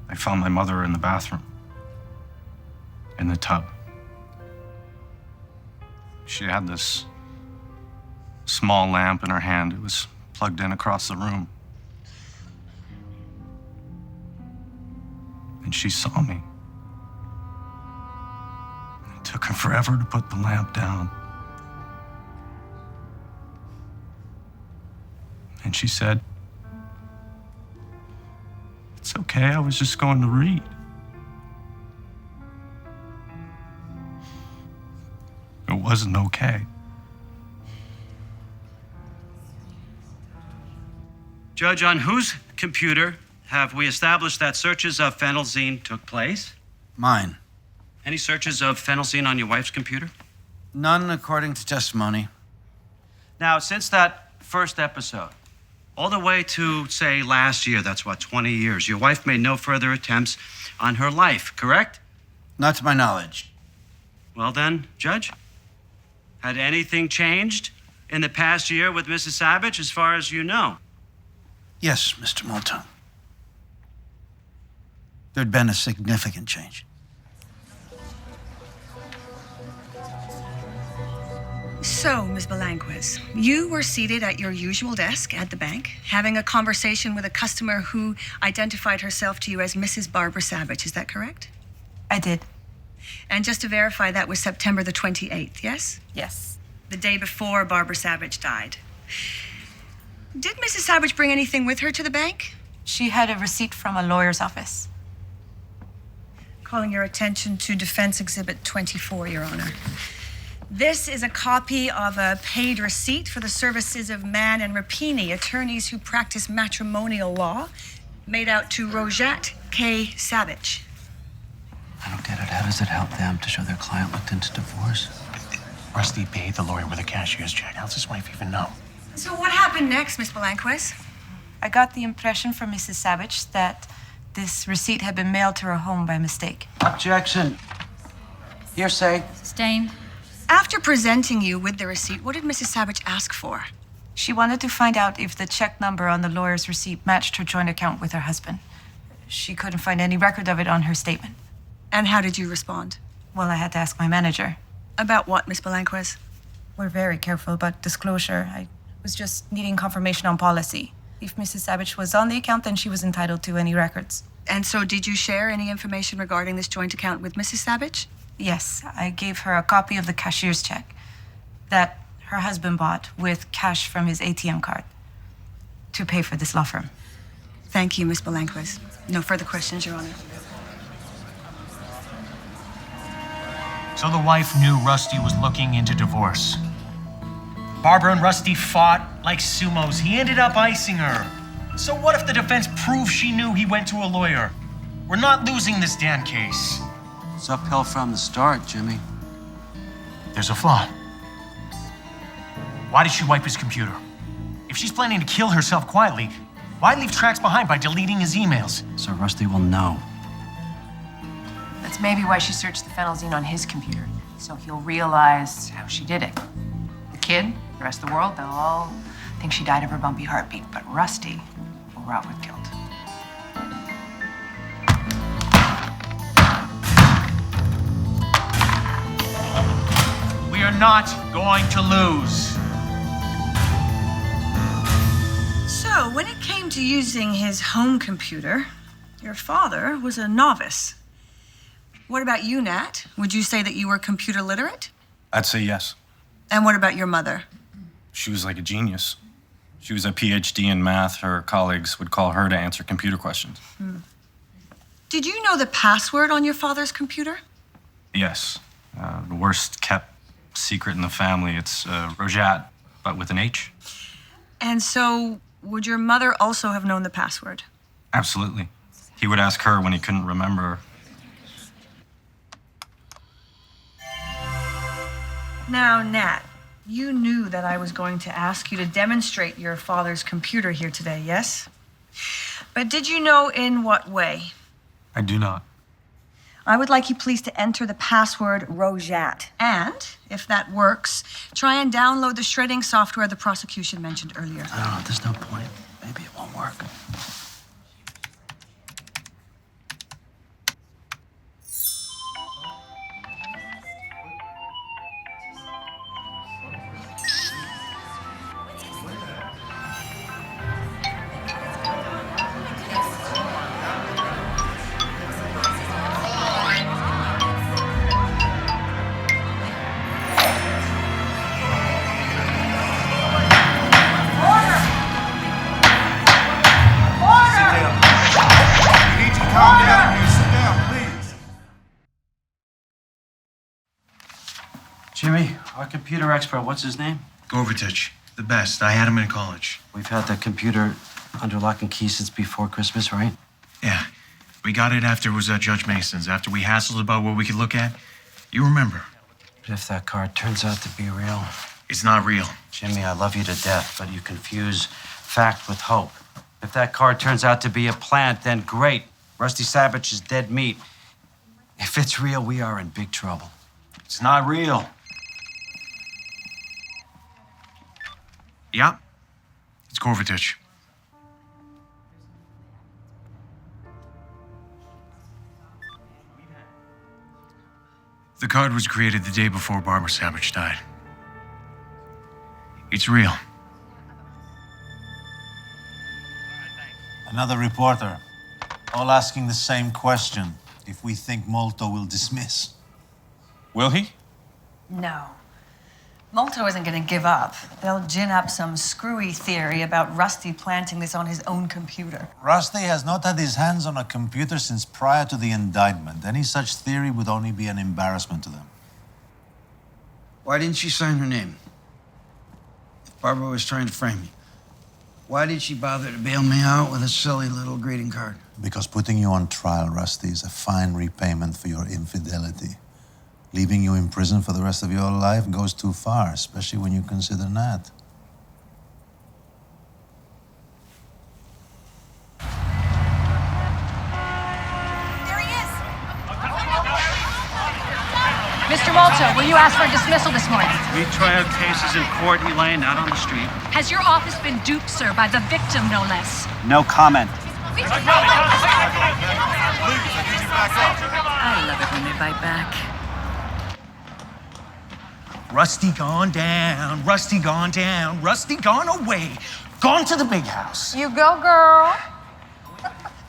I found my mother in the bathroom, in the tub. She had this small lamp in her hand. It was plugged in across the room. And she saw me. It took her forever to put the lamp down. And she said, "It's okay, I was just going to read." It wasn't okay. Judge, on whose computer have we established that searches of phenelzine took place? Mine. Any searches of phenelzine on your wife's computer? None according to testimony. Now, since that first episode, all the way to, say, last year, that's what, 20 years, your wife made no further attempts on her life, correct? Not to my knowledge. Well then, Judge, had anything changed in the past year with Mrs. Savage, as far as you know? Yes, Mr. Molto. There'd been a significant change. So, Ms. Belanquez, you were seated at your usual desk at the bank, having a conversation with a customer who identified herself to you as Mrs. Barbara Savage. Is that correct? I did. And just to verify, that was September the 28th, yes? Yes. The day before Barbara Savage died. Did Mrs. Savage bring anything with her to the bank? She had a receipt from a lawyer's office. Calling your attention to Defense Exhibit 24, Your Honor. This is a copy of a paid receipt for the services of Mann and Rapini, attorneys who practice matrimonial law, made out to Rojette K. Savage. I don't get it. How does it help them to show their client looked into divorce? Rusty paid the lawyer with a cashier's check. How's his wife even know? So what happened next, Miss Belanquez? I got the impression from Mrs. Savage that this receipt had been mailed to her home by mistake. Objection. Hearsay. Sustained. After presenting you with the receipt, what did Mrs. Savage ask for? She wanted to find out if the check number on the lawyer's receipt matched her joint account with her husband. She couldn't find any record of it on her statement. And how did you respond? Well, I had to ask my manager. About what, Miss Belanquez? We're very careful about disclosure. I was just needing confirmation on policy. If Mrs. Savage was on the account, then she was entitled to any records. And so did you share any information regarding this joint account with Mrs. Savage? Yes, I gave her a copy of the cashier's check that her husband bought with cash from his ATM card to pay for this law firm. Thank you, Miss Belanquez. No further questions, Your Honor. So the wife knew Rusty was looking into divorce. Barbara and Rusty fought like sumos. He ended up icing her. So what if the defense proves she knew he went to a lawyer? We're not losing this damn case. It's uphill from the start, Jimmy. There's a flaw. Why did she wipe his computer? If she's planning to kill herself quietly, why leave tracks behind by deleting his emails? So Rusty will know. That's maybe why she searched the phenelzine on his computer, so he'll realize how she did it. The kid, the rest of the world, they'll all think she died of her bumpy heartbeat, but Rusty will rot with guilt. We are not going to lose. So, when it came to using his home computer, your father was a novice. What about you, Nat? Would you say that you were computer literate? I'd say yes. And what about your mother? She was like a genius. She was a PhD in math. Her colleagues would call her to answer computer questions. Did you know the password on your father's computer? Yes. The worst kept secret in the family. It's Rojat, but with an H. And so, would your mother also have known the password? Absolutely. He would ask her when he couldn't remember. Now, Nat, you knew that I was going to ask you to demonstrate your father's computer here today, yes? But did you know in what way? I do not. I would like you please to enter the password Rojat. And, if that works, try and download the shredding software the prosecution mentioned earlier. I don't know, there's no point. Maybe it won't work. Jimmy, our computer expert, what's his name? Gorvitich, the best. I had him in college. We've had the computer under lock and key since before Christmas, right? Yeah. We got it after it was at Judge Mason's, after we hassled about what we could look at. You remember. But if that card turns out to be real... It's not real. Jimmy, I love you to death, but you confuse fact with hope. If that card turns out to be a plant, then great. Rusty Savage is dead meat. If it's real, we are in big trouble. It's not real. Yeah. It's Gorvitich. The card was created the day before Barbara Savage died. It's real. Another reporter, all asking the same question. If we think Molto will dismiss. Will he? No. Molto isn't going to give up. They'll gin up some screwy theory about Rusty planting this on his own computer. Rusty has not had his hands on a computer since prior to the indictment. Any such theory would only be an embarrassment to them. Why didn't she sign her name? If Barbara was trying to frame me, why did she bother to bail me out with a silly little greeting card? Because putting you on trial, Rusty, is a fine repayment for your infidelity. Leaving you in prison for the rest of your life goes too far, especially when you consider Nat. There he is! Mr. Molto, will you ask for a dismissal this morning? We try our cases in court, Elaine, not on the street. Has your office been duped, sir, by the victim, no less? No comment. I love it when they bite back. Rusty gone down, Rusty gone down, Rusty gone away, gone to the big house. You go, girl.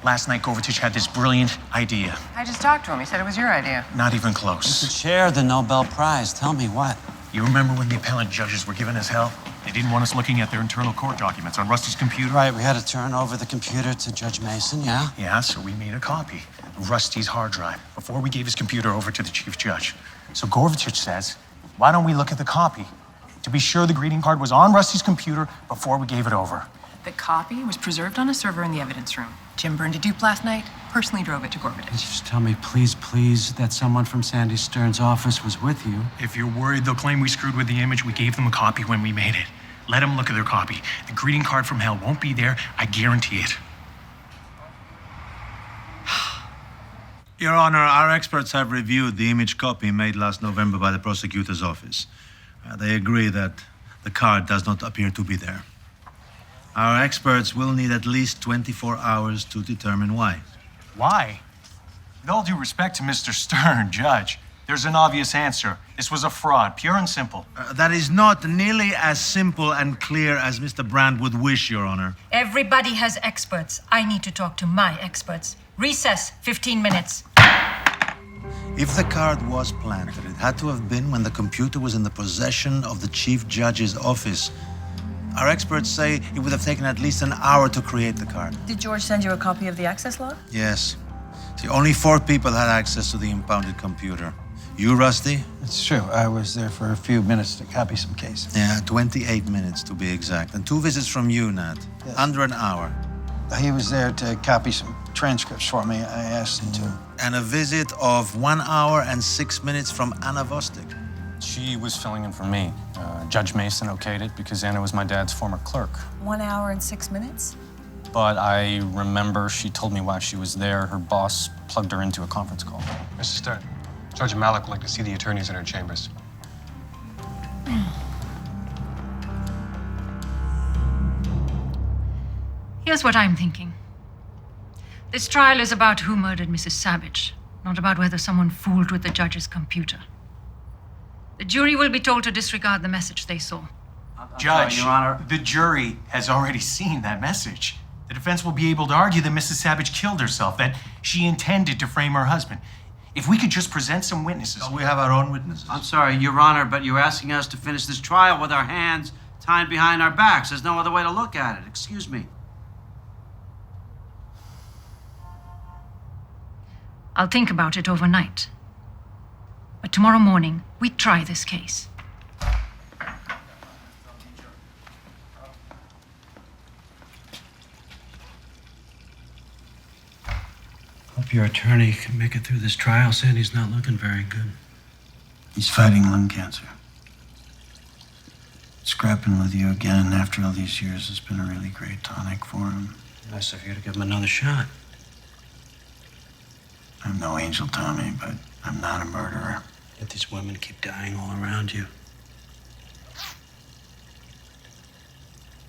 Last night, Gorvitich had this brilliant idea. I just talked to him. He said it was your idea. Not even close. You could share the Nobel Prize. Tell me what. You remember when the appellate judges were giving us hell? They didn't want us looking at their internal court documents on Rusty's computer. Right, we had to turn over the computer to Judge Mason, yeah? Yeah, so we made a copy of Rusty's hard drive before we gave his computer over to the chief judge. So Gorvitich says, why don't we look at the copy to be sure the greeting card was on Rusty's computer before we gave it over? The copy was preserved on a server in the evidence room. Jim burned a dupe last night, personally drove it to Gorvitich. Just tell me, please, please, that someone from Sandy Stern's office was with you. If you're worried they'll claim we screwed with the image, we gave them a copy when we made it. Let them look at their copy. The greeting card from hell won't be there, I guarantee it. Your Honor, our experts have reviewed the image copy made last November by the prosecutor's office. They agree that the card does not appear to be there. Our experts will need at least 24 hours to determine why. Why? With all due respect to Mr. Stern, Judge, there's an obvious answer. This was a fraud, pure and simple. That is not nearly as simple and clear as Mr. Brand would wish, Your Honor. Everybody has experts. I need to talk to my experts. Recess, 15 minutes. If the card was planted, it had to have been when the computer was in the possession of the chief judge's office. Our experts say it would have taken at least an hour to create the card. Did George send you a copy of the access log? Yes. See, only 4 people had access to the impounded computer. You, Rusty? It's true. I was there for a few minutes to copy some cases. Yeah, 28 minutes to be exact. And 2 visits from you, Nat. Yes. Under an hour. He was there to copy some transcripts for me. I asked him to. And a visit of 1 hour and 6 minutes from Anna Vostok. She was filling in for me. Judge Mason okayed it because Anna was my dad's former clerk. 1 hour and 6 minutes? But I remember she told me while she was there, her boss plugged her into a conference call. Mr. Stern, Sergeant Malik would like to see the attorneys in her chambers. Here's what I'm thinking. This trial is about who murdered Mrs. Savage, not about whether someone fooled with the judge's computer. The jury will be told to disregard the message they saw. Judge, Your Honor. the jury has already seen that message. The defense will be able to argue that Mrs. Savage killed herself, that she intended to frame her husband. If we could just present some witnesses. We have our own witnesses. I'm sorry, Your Honor, but you're asking us to finish this trial with our hands tied behind our backs. There's no other way to look at it. Excuse me. I'll think about it overnight. But tomorrow morning, we try this case. Hope your attorney can make it through this trial. Sandy's not looking very good. He's fighting lung cancer. Scrapping with you again after all these years has been a really great tonic for him. Nice of you to give him another shot. I'm no angel, Tommy, but I'm not a murderer. Yet these women keep dying all around you.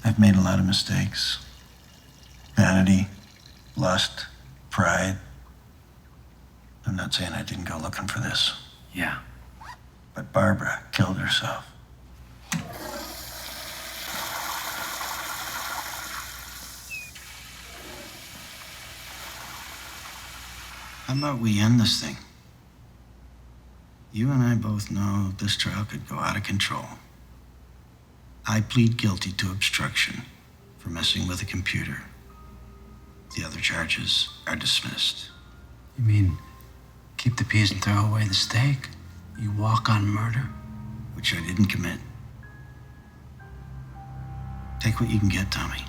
I've made a lot of mistakes. Vanity, lust, pride. I'm not saying I didn't go looking for this. Yeah. But Barbara killed herself. How about we end this thing? You and I both know this trial could go out of control. I plead guilty to obstruction for messing with a computer. The other charges are dismissed. You mean keep the peas and throw away the steak? You walk on murder? Which I didn't commit. Take what you can get, Tommy.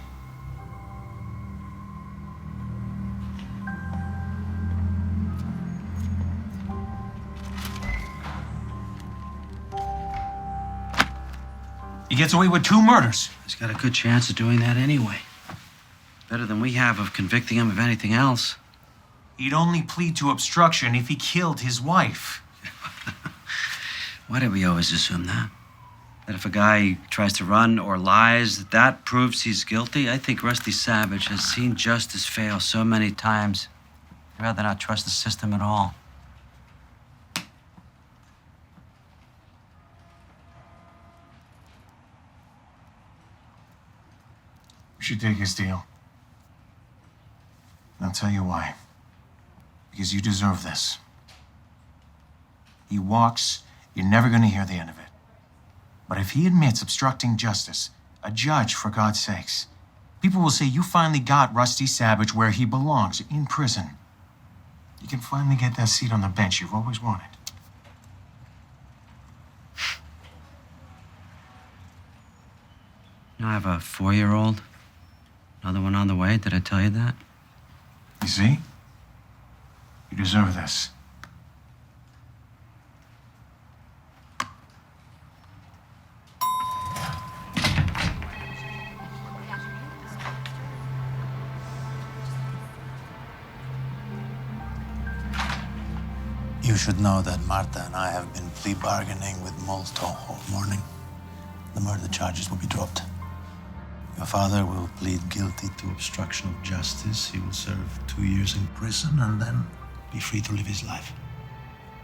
He gets away with 2 murders. He's got a good chance of doing that anyway. Better than we have of convicting him of anything else. He'd only plead to obstruction if he killed his wife. Why did we always assume that? That if a guy tries to run or lies, that proves he's guilty? I think Rusty Savage has seen justice fail so many times. I'd rather not trust the system at all. You should take his deal. And I'll tell you why. Because you deserve this. He walks, you're never gonna hear the end of it. But if he admits obstructing justice, a judge, for God's sakes, people will say you finally got Rusty Savage where he belongs, in prison. You can finally get that seat on the bench you've always wanted. You know, I have a 4-year-old. Another one on the way. Did I tell you that? You see? You deserve this. You should know that Marta and I have been plea bargaining with Molto all morning. The murder charges will be dropped. Your father will plead guilty to obstruction of justice. He will serve 2 years in prison and then be free to live his life.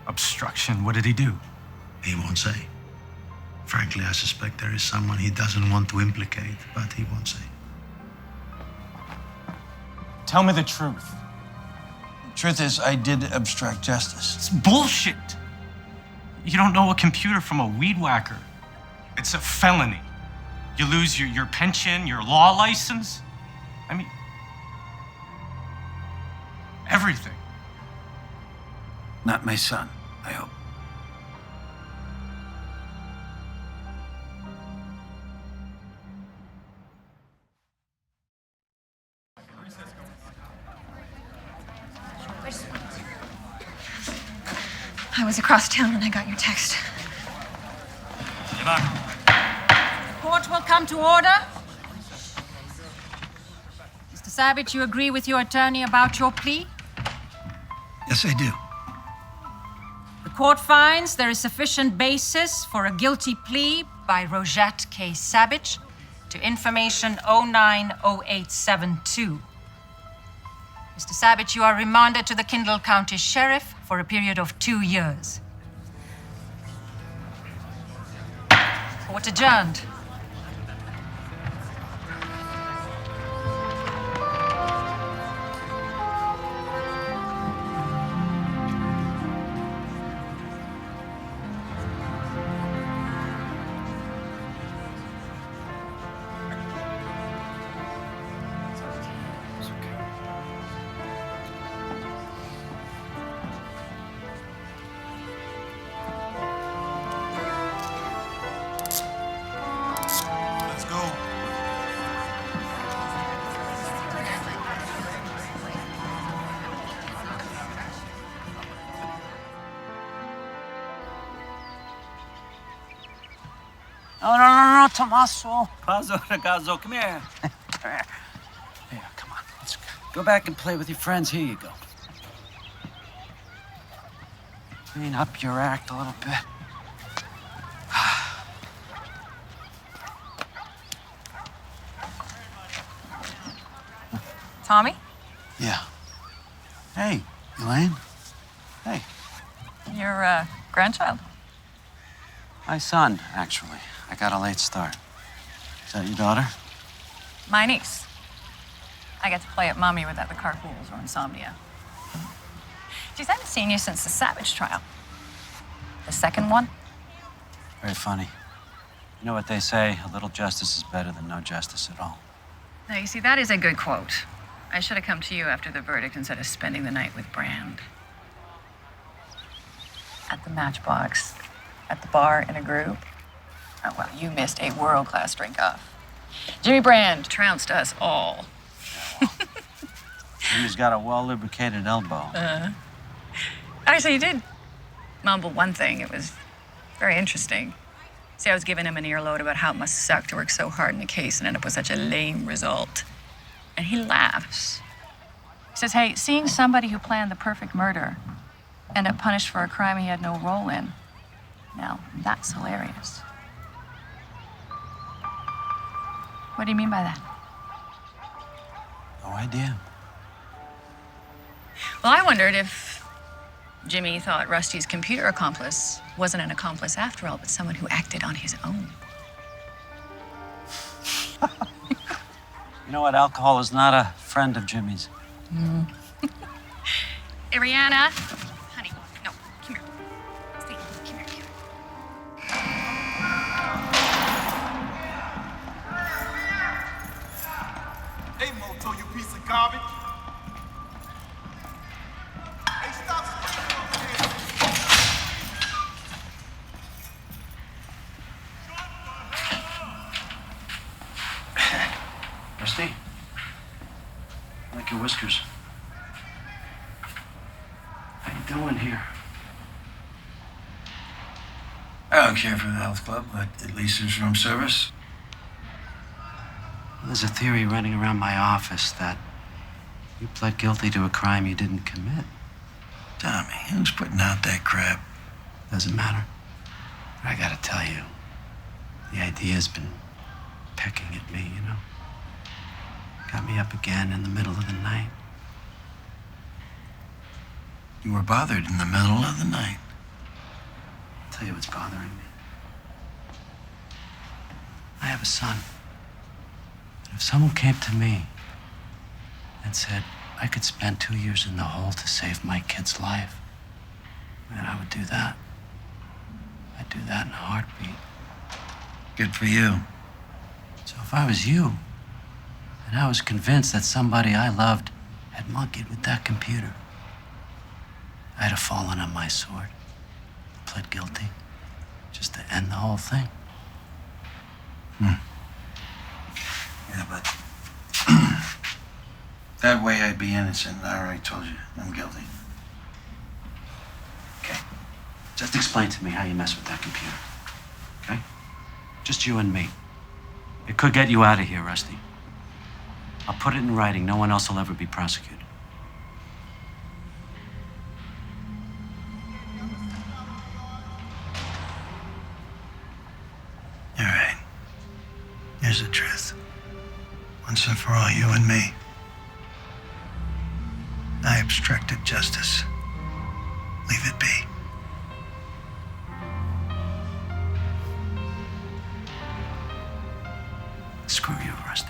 Obstruction? What did he do? He won't say. Frankly, I suspect there is someone he doesn't want to implicate, but he won't say. Tell me the truth. Truth is, I did obstruct justice. It's bullshit. You don't know a computer from a weed whacker. It's a felony. You lose your pension, your law license. I mean, everything. Not my son, I hope. I was across town when I got your text. Court will come to order. Mr. Savage, you agree with your attorney about your plea? Yes, I do. The court finds there is sufficient basis for a guilty plea by Rojette K. Savage to information 090872. Mr. Savage, you are remanded to the Kendall County Sheriff for a period of 2 years. Court adjourned. Let's go. No, Tommaso. Pazzo, ragazzo, come here. Come here. Here, come on, let's go back and play with your friends. Here you go. Clean up your act a little bit. Tommy? Yeah. Hey, Elaine. Hey. Your grandchild? My son, actually. I got a late start. Is that your daughter? My niece. I get to play at mommy without the carpools or insomnia. Geez, I haven't seen you since the Savage trial. The second one? Very funny. You know what they say, a little justice is better than no justice at all. Now, you see, that is a good quote. I should have come to you after the verdict instead of spending the night with Brand. At the Matchbox, at the bar in a group. Oh, well, you missed a world-class drink-off. Jimmy Brand trounced us all. Jimmy's got a well-lubricated elbow. Actually, he did mumble one thing. It was very interesting. See, I was giving him an earload about how it must suck to work so hard in a case and end up with such a lame result. And he laughs. He says, hey, seeing somebody who planned the perfect murder end up punished for a crime he had no role in, now, that's hilarious. What do you mean by that? No idea. Well, I wondered if Jimmy thought Rusty's computer accomplice wasn't an accomplice after all, but someone who acted on his own. You know what? Alcohol is not a friend of Jimmy's. Hey, Rihanna. Honey, no, come here. Stay, come here. Hey, Moto, you piece of garbage. Hey, stop spitting over here. Rusty? I like your whiskers. How you doing here? I don't care for the health club, but at least there's room service. Well, there's a theory running around my office that you pled guilty to a crime you didn't commit. Tommy, who's putting out that crap? Doesn't matter. But I gotta tell you, the idea's been pecking at me, you know? Got me up again in the middle of the night. You were bothered in the middle of the night. I'll tell you what's bothering me. I have a son. And if someone came to me and said I could spend 2 years in the hole to save my kid's life, man, I would do that. I'd do that in a heartbeat. Good for you. So if I was you, and I was convinced that somebody I loved had monkeyed with that computer, I'd have fallen on my sword, pled guilty, just to end the whole thing. Yeah, but that way I'd be innocent. I already told you I'm guilty. Okay. Just explain to me how you mess with that computer. Okay? Just you and me. It could get you out of here, Rusty. I'll put it in writing. No one else will ever be prosecuted. All right. Here's the truth. Once and for all, you and me. I obstructed justice. Leave it be. Screw you, Rusty.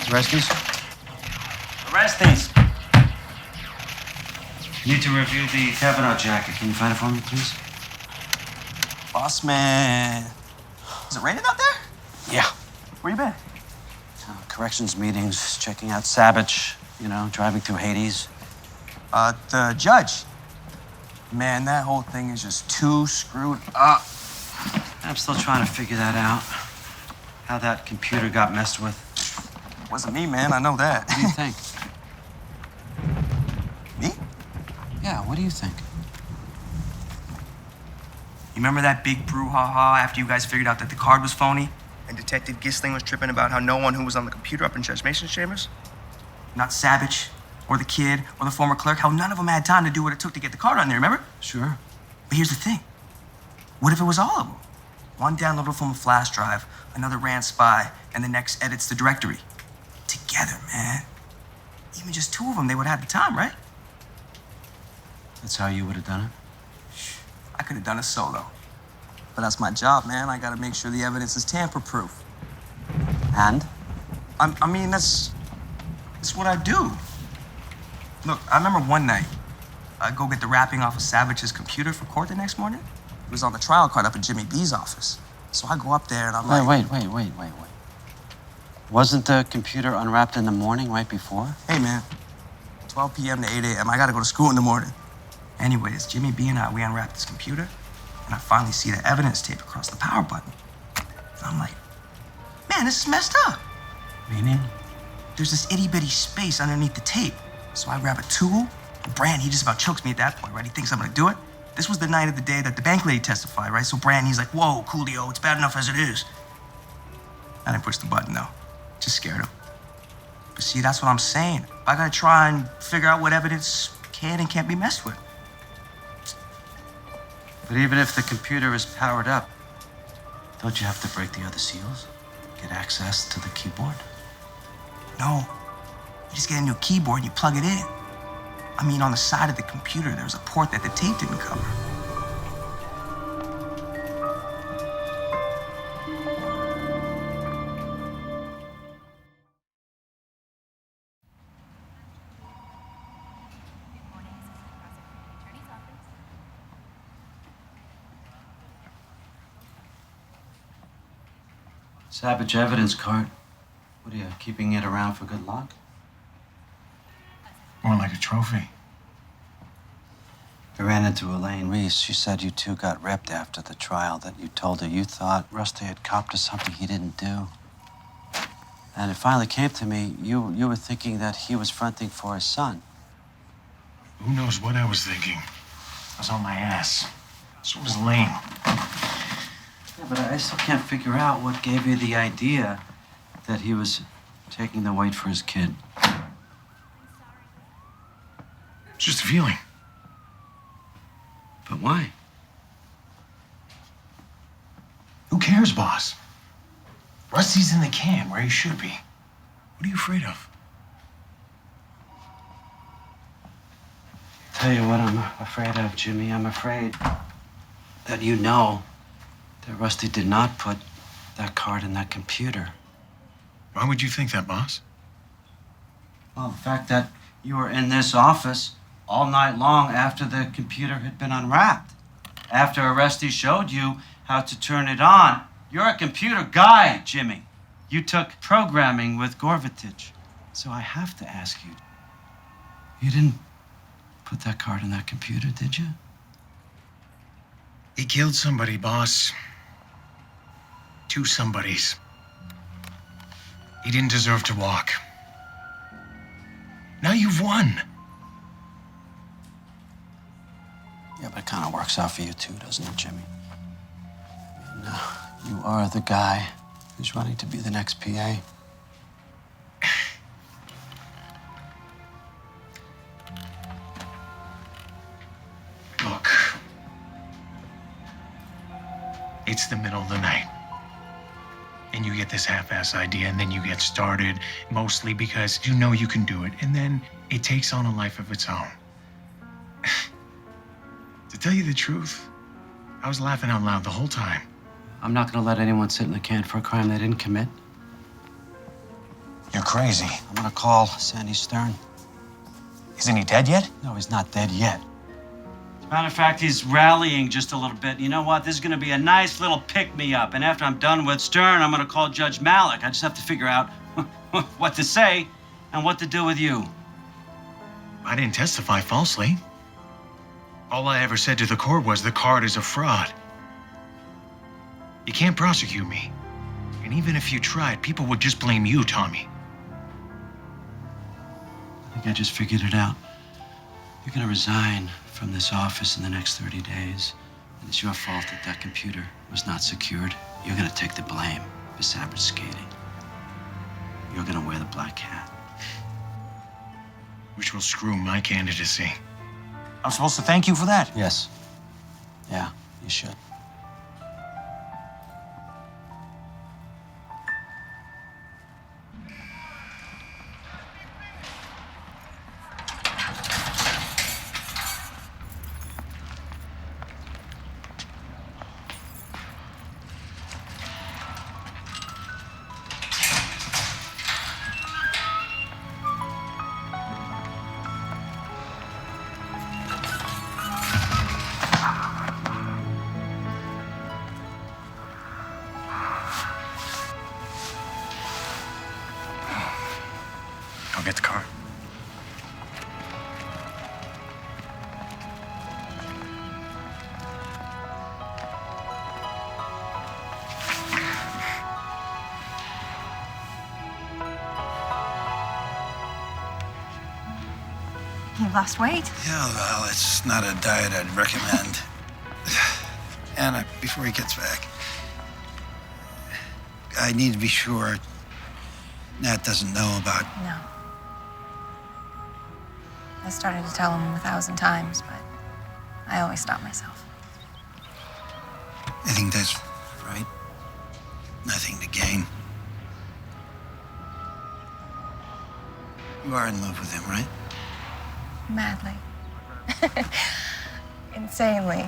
Arresties? Arresties! Need to review the Kavanaugh jacket. Can you find it for me, please? Boss man. Is it raining out there? Yeah. Where you been? Corrections meetings, checking out Savage, driving through Hades. The judge. Man, that whole thing is just too screwed up. I'm still trying to figure that out. How that computer got messed with. Wasn't me, man. I know that. What do you think? Me? Yeah, what do you think? You remember that big brouhaha after you guys figured out that the card was phony? And Detective Gisling was tripping about how no one who was on the computer up in Judge Mason's chambers? Not Savage, or the kid, or the former clerk, how none of them had time to do what it took to get the card on there, remember? Sure. But here's the thing. What if it was all of them? One downloaded from a flash drive, another ran spy, and the next edits the directory. Together, man. Even just two of them, they would have the time, right? That's how you would have done it? I could have done it solo. But that's my job, man. I gotta make sure the evidence is tamper-proof. And? I mean, that's what I do. Look, I remember one night, I'd go get the wrapping off of Savage's computer for court the next morning. It was on the trial card up in Jimmy B's office. So I go up there and I'm like... Wait. Wasn't the computer unwrapped in the morning right before? Hey, man. 12 p.m. to 8 a.m. I gotta go to school in the morning. Anyways, Jimmy B and I, we unwrapped this computer, and I finally see the evidence tape across the power button. And I'm like, man, this is messed up. Meaning? There's this itty-bitty space underneath the tape. So I grab a tool, and Brand, he just about chokes me at that point, right? He thinks I'm gonna do it. This was the night of the day that the bank lady testified, right? So Brand, he's like, whoa, Coolio, it's bad enough as it is. I didn't push the button, though. Just scared him. But see, that's what I'm saying. I gotta try and figure out what evidence can and can't be messed with. But even if the computer is powered up, don't you have to break the other seals? Get access to the keyboard? No. You just get a new keyboard and you plug it in. I mean, on the side of the computer, there's a port that the tape didn't cover. Savage evidence card. What are you, keeping it around for good luck? More like a trophy. I ran into Elaine Reese. She said you two got ripped after the trial, that you told her you thought Rusty had copped to something he didn't do. And it finally came to me, you were thinking that he was fronting for his son. Who knows what I was thinking? I was on my ass. So was Lane. Yeah, but I still can't figure out what gave you the idea that he was taking the weight for his kid. It's just a feeling. But why? Who cares, boss? Rusty's in the can where he should be. What are you afraid of? Tell you what I'm afraid of, Jimmy. I'm afraid that you know that Rusty did not put that card in that computer. Why would you think that, boss? Well, the fact that you were in this office all night long after the computer had been unwrapped. After Orestes showed you how to turn it on. You're a computer guy, Jimmy. You took programming with Gorvatich. So I have to ask you, you didn't put that card in that computer, did you? He killed somebody, boss. 2 somebodies. He didn't deserve to walk. Now you've won. Yeah, but it kind of works out for you too, doesn't it, Jimmy? No, you are the guy who's running to be the next PA. Look. It's the middle of the night. And you get this half-ass idea, and then you get started, mostly because you know you can do it, and then it takes on a life of its own. To tell you the truth, I was laughing out loud the whole time. I'm not gonna let anyone sit in the can for a crime they didn't commit. You're crazy. I'm gonna call Sandy Stern. Isn't he dead yet? No, he's not dead yet. As a matter of fact, he's rallying just a little bit. You know what? This is gonna be a nice little pick-me-up. And after I'm done with Stern, I'm gonna call Judge Malik. I just have to figure out what to say and what to do with you. I didn't testify falsely. All I ever said to the court was the card is a fraud. You can't prosecute me. And even if you tried, people would just blame you, Tommy. I think I just figured it out. You're gonna resign from this office in the next 30 days. And it's your fault that that computer was not secured. You're gonna take the blame for Savage skating. You're gonna wear the black hat. Which will screw my candidacy. I'm supposed to thank you for that? Yes. Yeah, you should. I'll get the car. You lost weight. Yeah, well, it's not a diet I'd recommend. Anna, before he gets back, I need to be sure Nat doesn't know about... No. I started to tell him 1,000 times, but I always stop myself. I think that's right. Nothing to gain. You are in love with him, right? Madly. Insanely.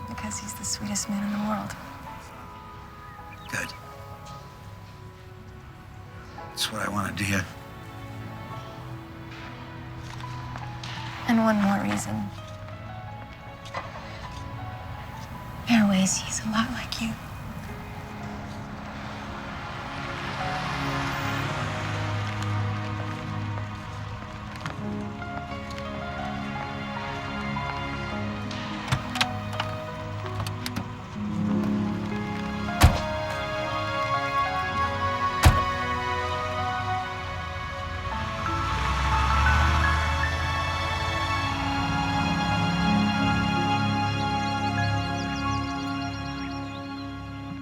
Because he's the sweetest man in the world. Good. That's what I wanted to hear. And one more reason. Airways, he's a lot like you.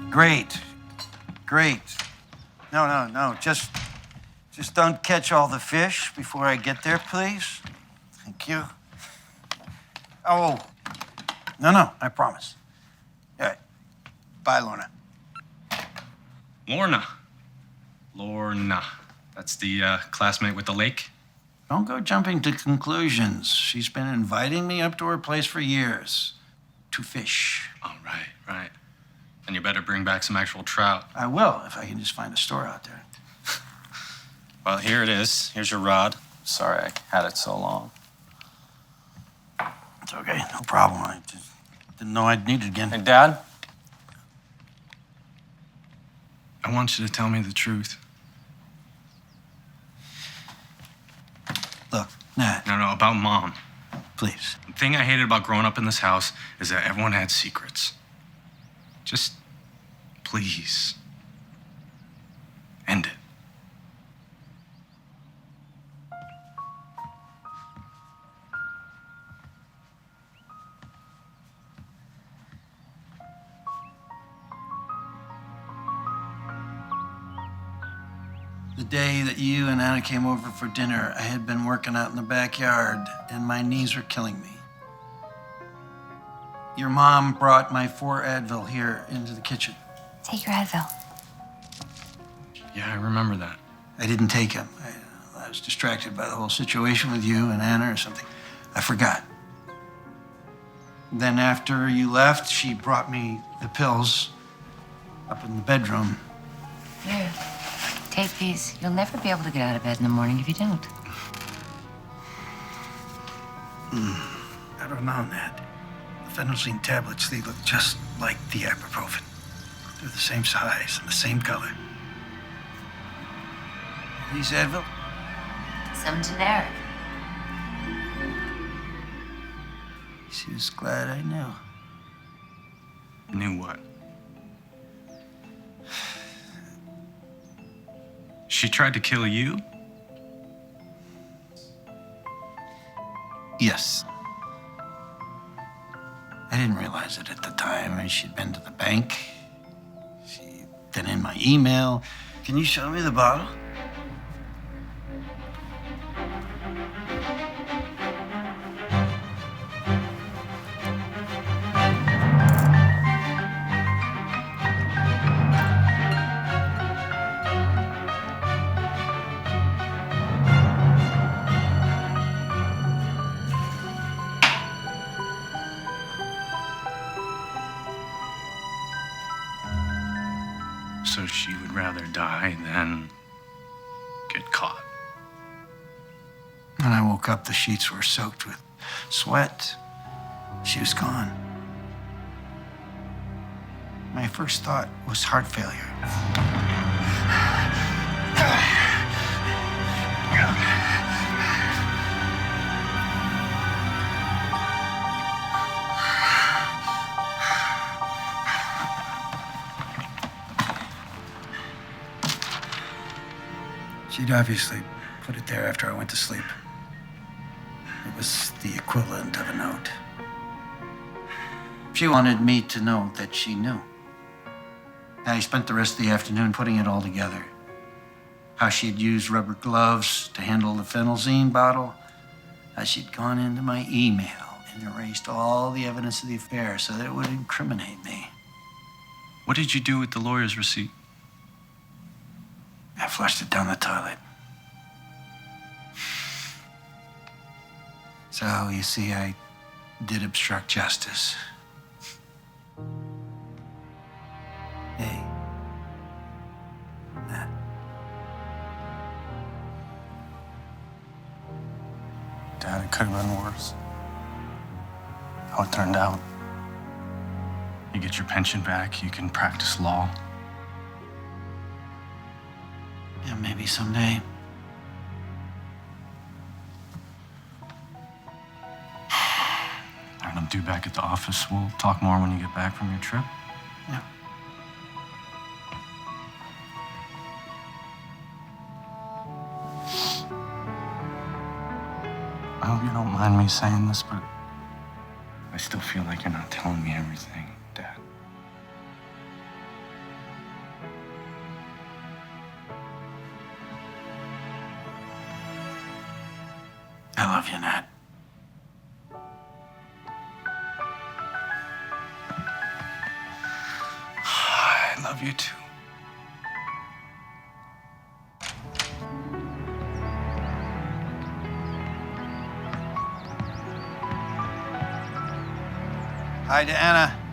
Great. Great. No. Just don't catch all the fish before I get there, please. Thank you. Oh, no, I promise. All right. Bye, Lorna. Lorna. That's the classmate with the lake? Don't go jumping to conclusions. She's been inviting me up to her place for years to fish. Oh, right. And you better bring back some actual trout. I will, if I can just find a store out there. Well, here it is. Here's your rod. Sorry I had it so long. It's okay, no problem. I just didn't know I'd need it again. Hey, Dad? I want you to tell me the truth. Look, Nat. No, about Mom. Please. The thing I hated about growing up in this house is that everyone had secrets. Just, please, end it. The day that you and Anna came over for dinner, I had been working out in the backyard, and my knees were killing me. Your mom brought my 4 Advil here into the kitchen. Take your Advil. Yeah, I remember that. I didn't take them. I was distracted by the whole situation with you and Anna or something. I forgot. Then after you left, she brought me the pills up in the bedroom. Here, take these. You'll never be able to get out of bed in the morning if you don't. I don't know, Nat. The phenolzine tablets, they look just like the ibuprofen. They're the same size and the same color. These Advil? Some generic. She was glad I knew. Knew what? She tried to kill you? Yes. I didn't realize it at the time. I mean, she'd been to the bank. She'd been in my email. Can you show me the bottle? So she would rather die than get caught. When I woke up, the sheets were soaked with sweat. She was gone. My first thought was heart failure. She'd obviously put it there after I went to sleep. It was the equivalent of a note. She wanted me to know that she knew. I spent the rest of the afternoon putting it all together. How she'd used rubber gloves to handle the phenolzine bottle. How she'd gone into my email and erased all the evidence of the affair so that it would incriminate me. What did you do with the lawyer's receipt? I flushed it down the toilet. So, you see, I did obstruct justice. Hey. Nat. Dad, it could have been worse. How it turned out. You get your pension back, you can practice law. Yeah, maybe someday. All right, I'm due back at the office. We'll talk more when you get back from your trip. Yeah. I hope you don't mind me saying this, but I still feel like you're not telling me everything, Dad. I love you, Nat. I love you too. Hi to Anna.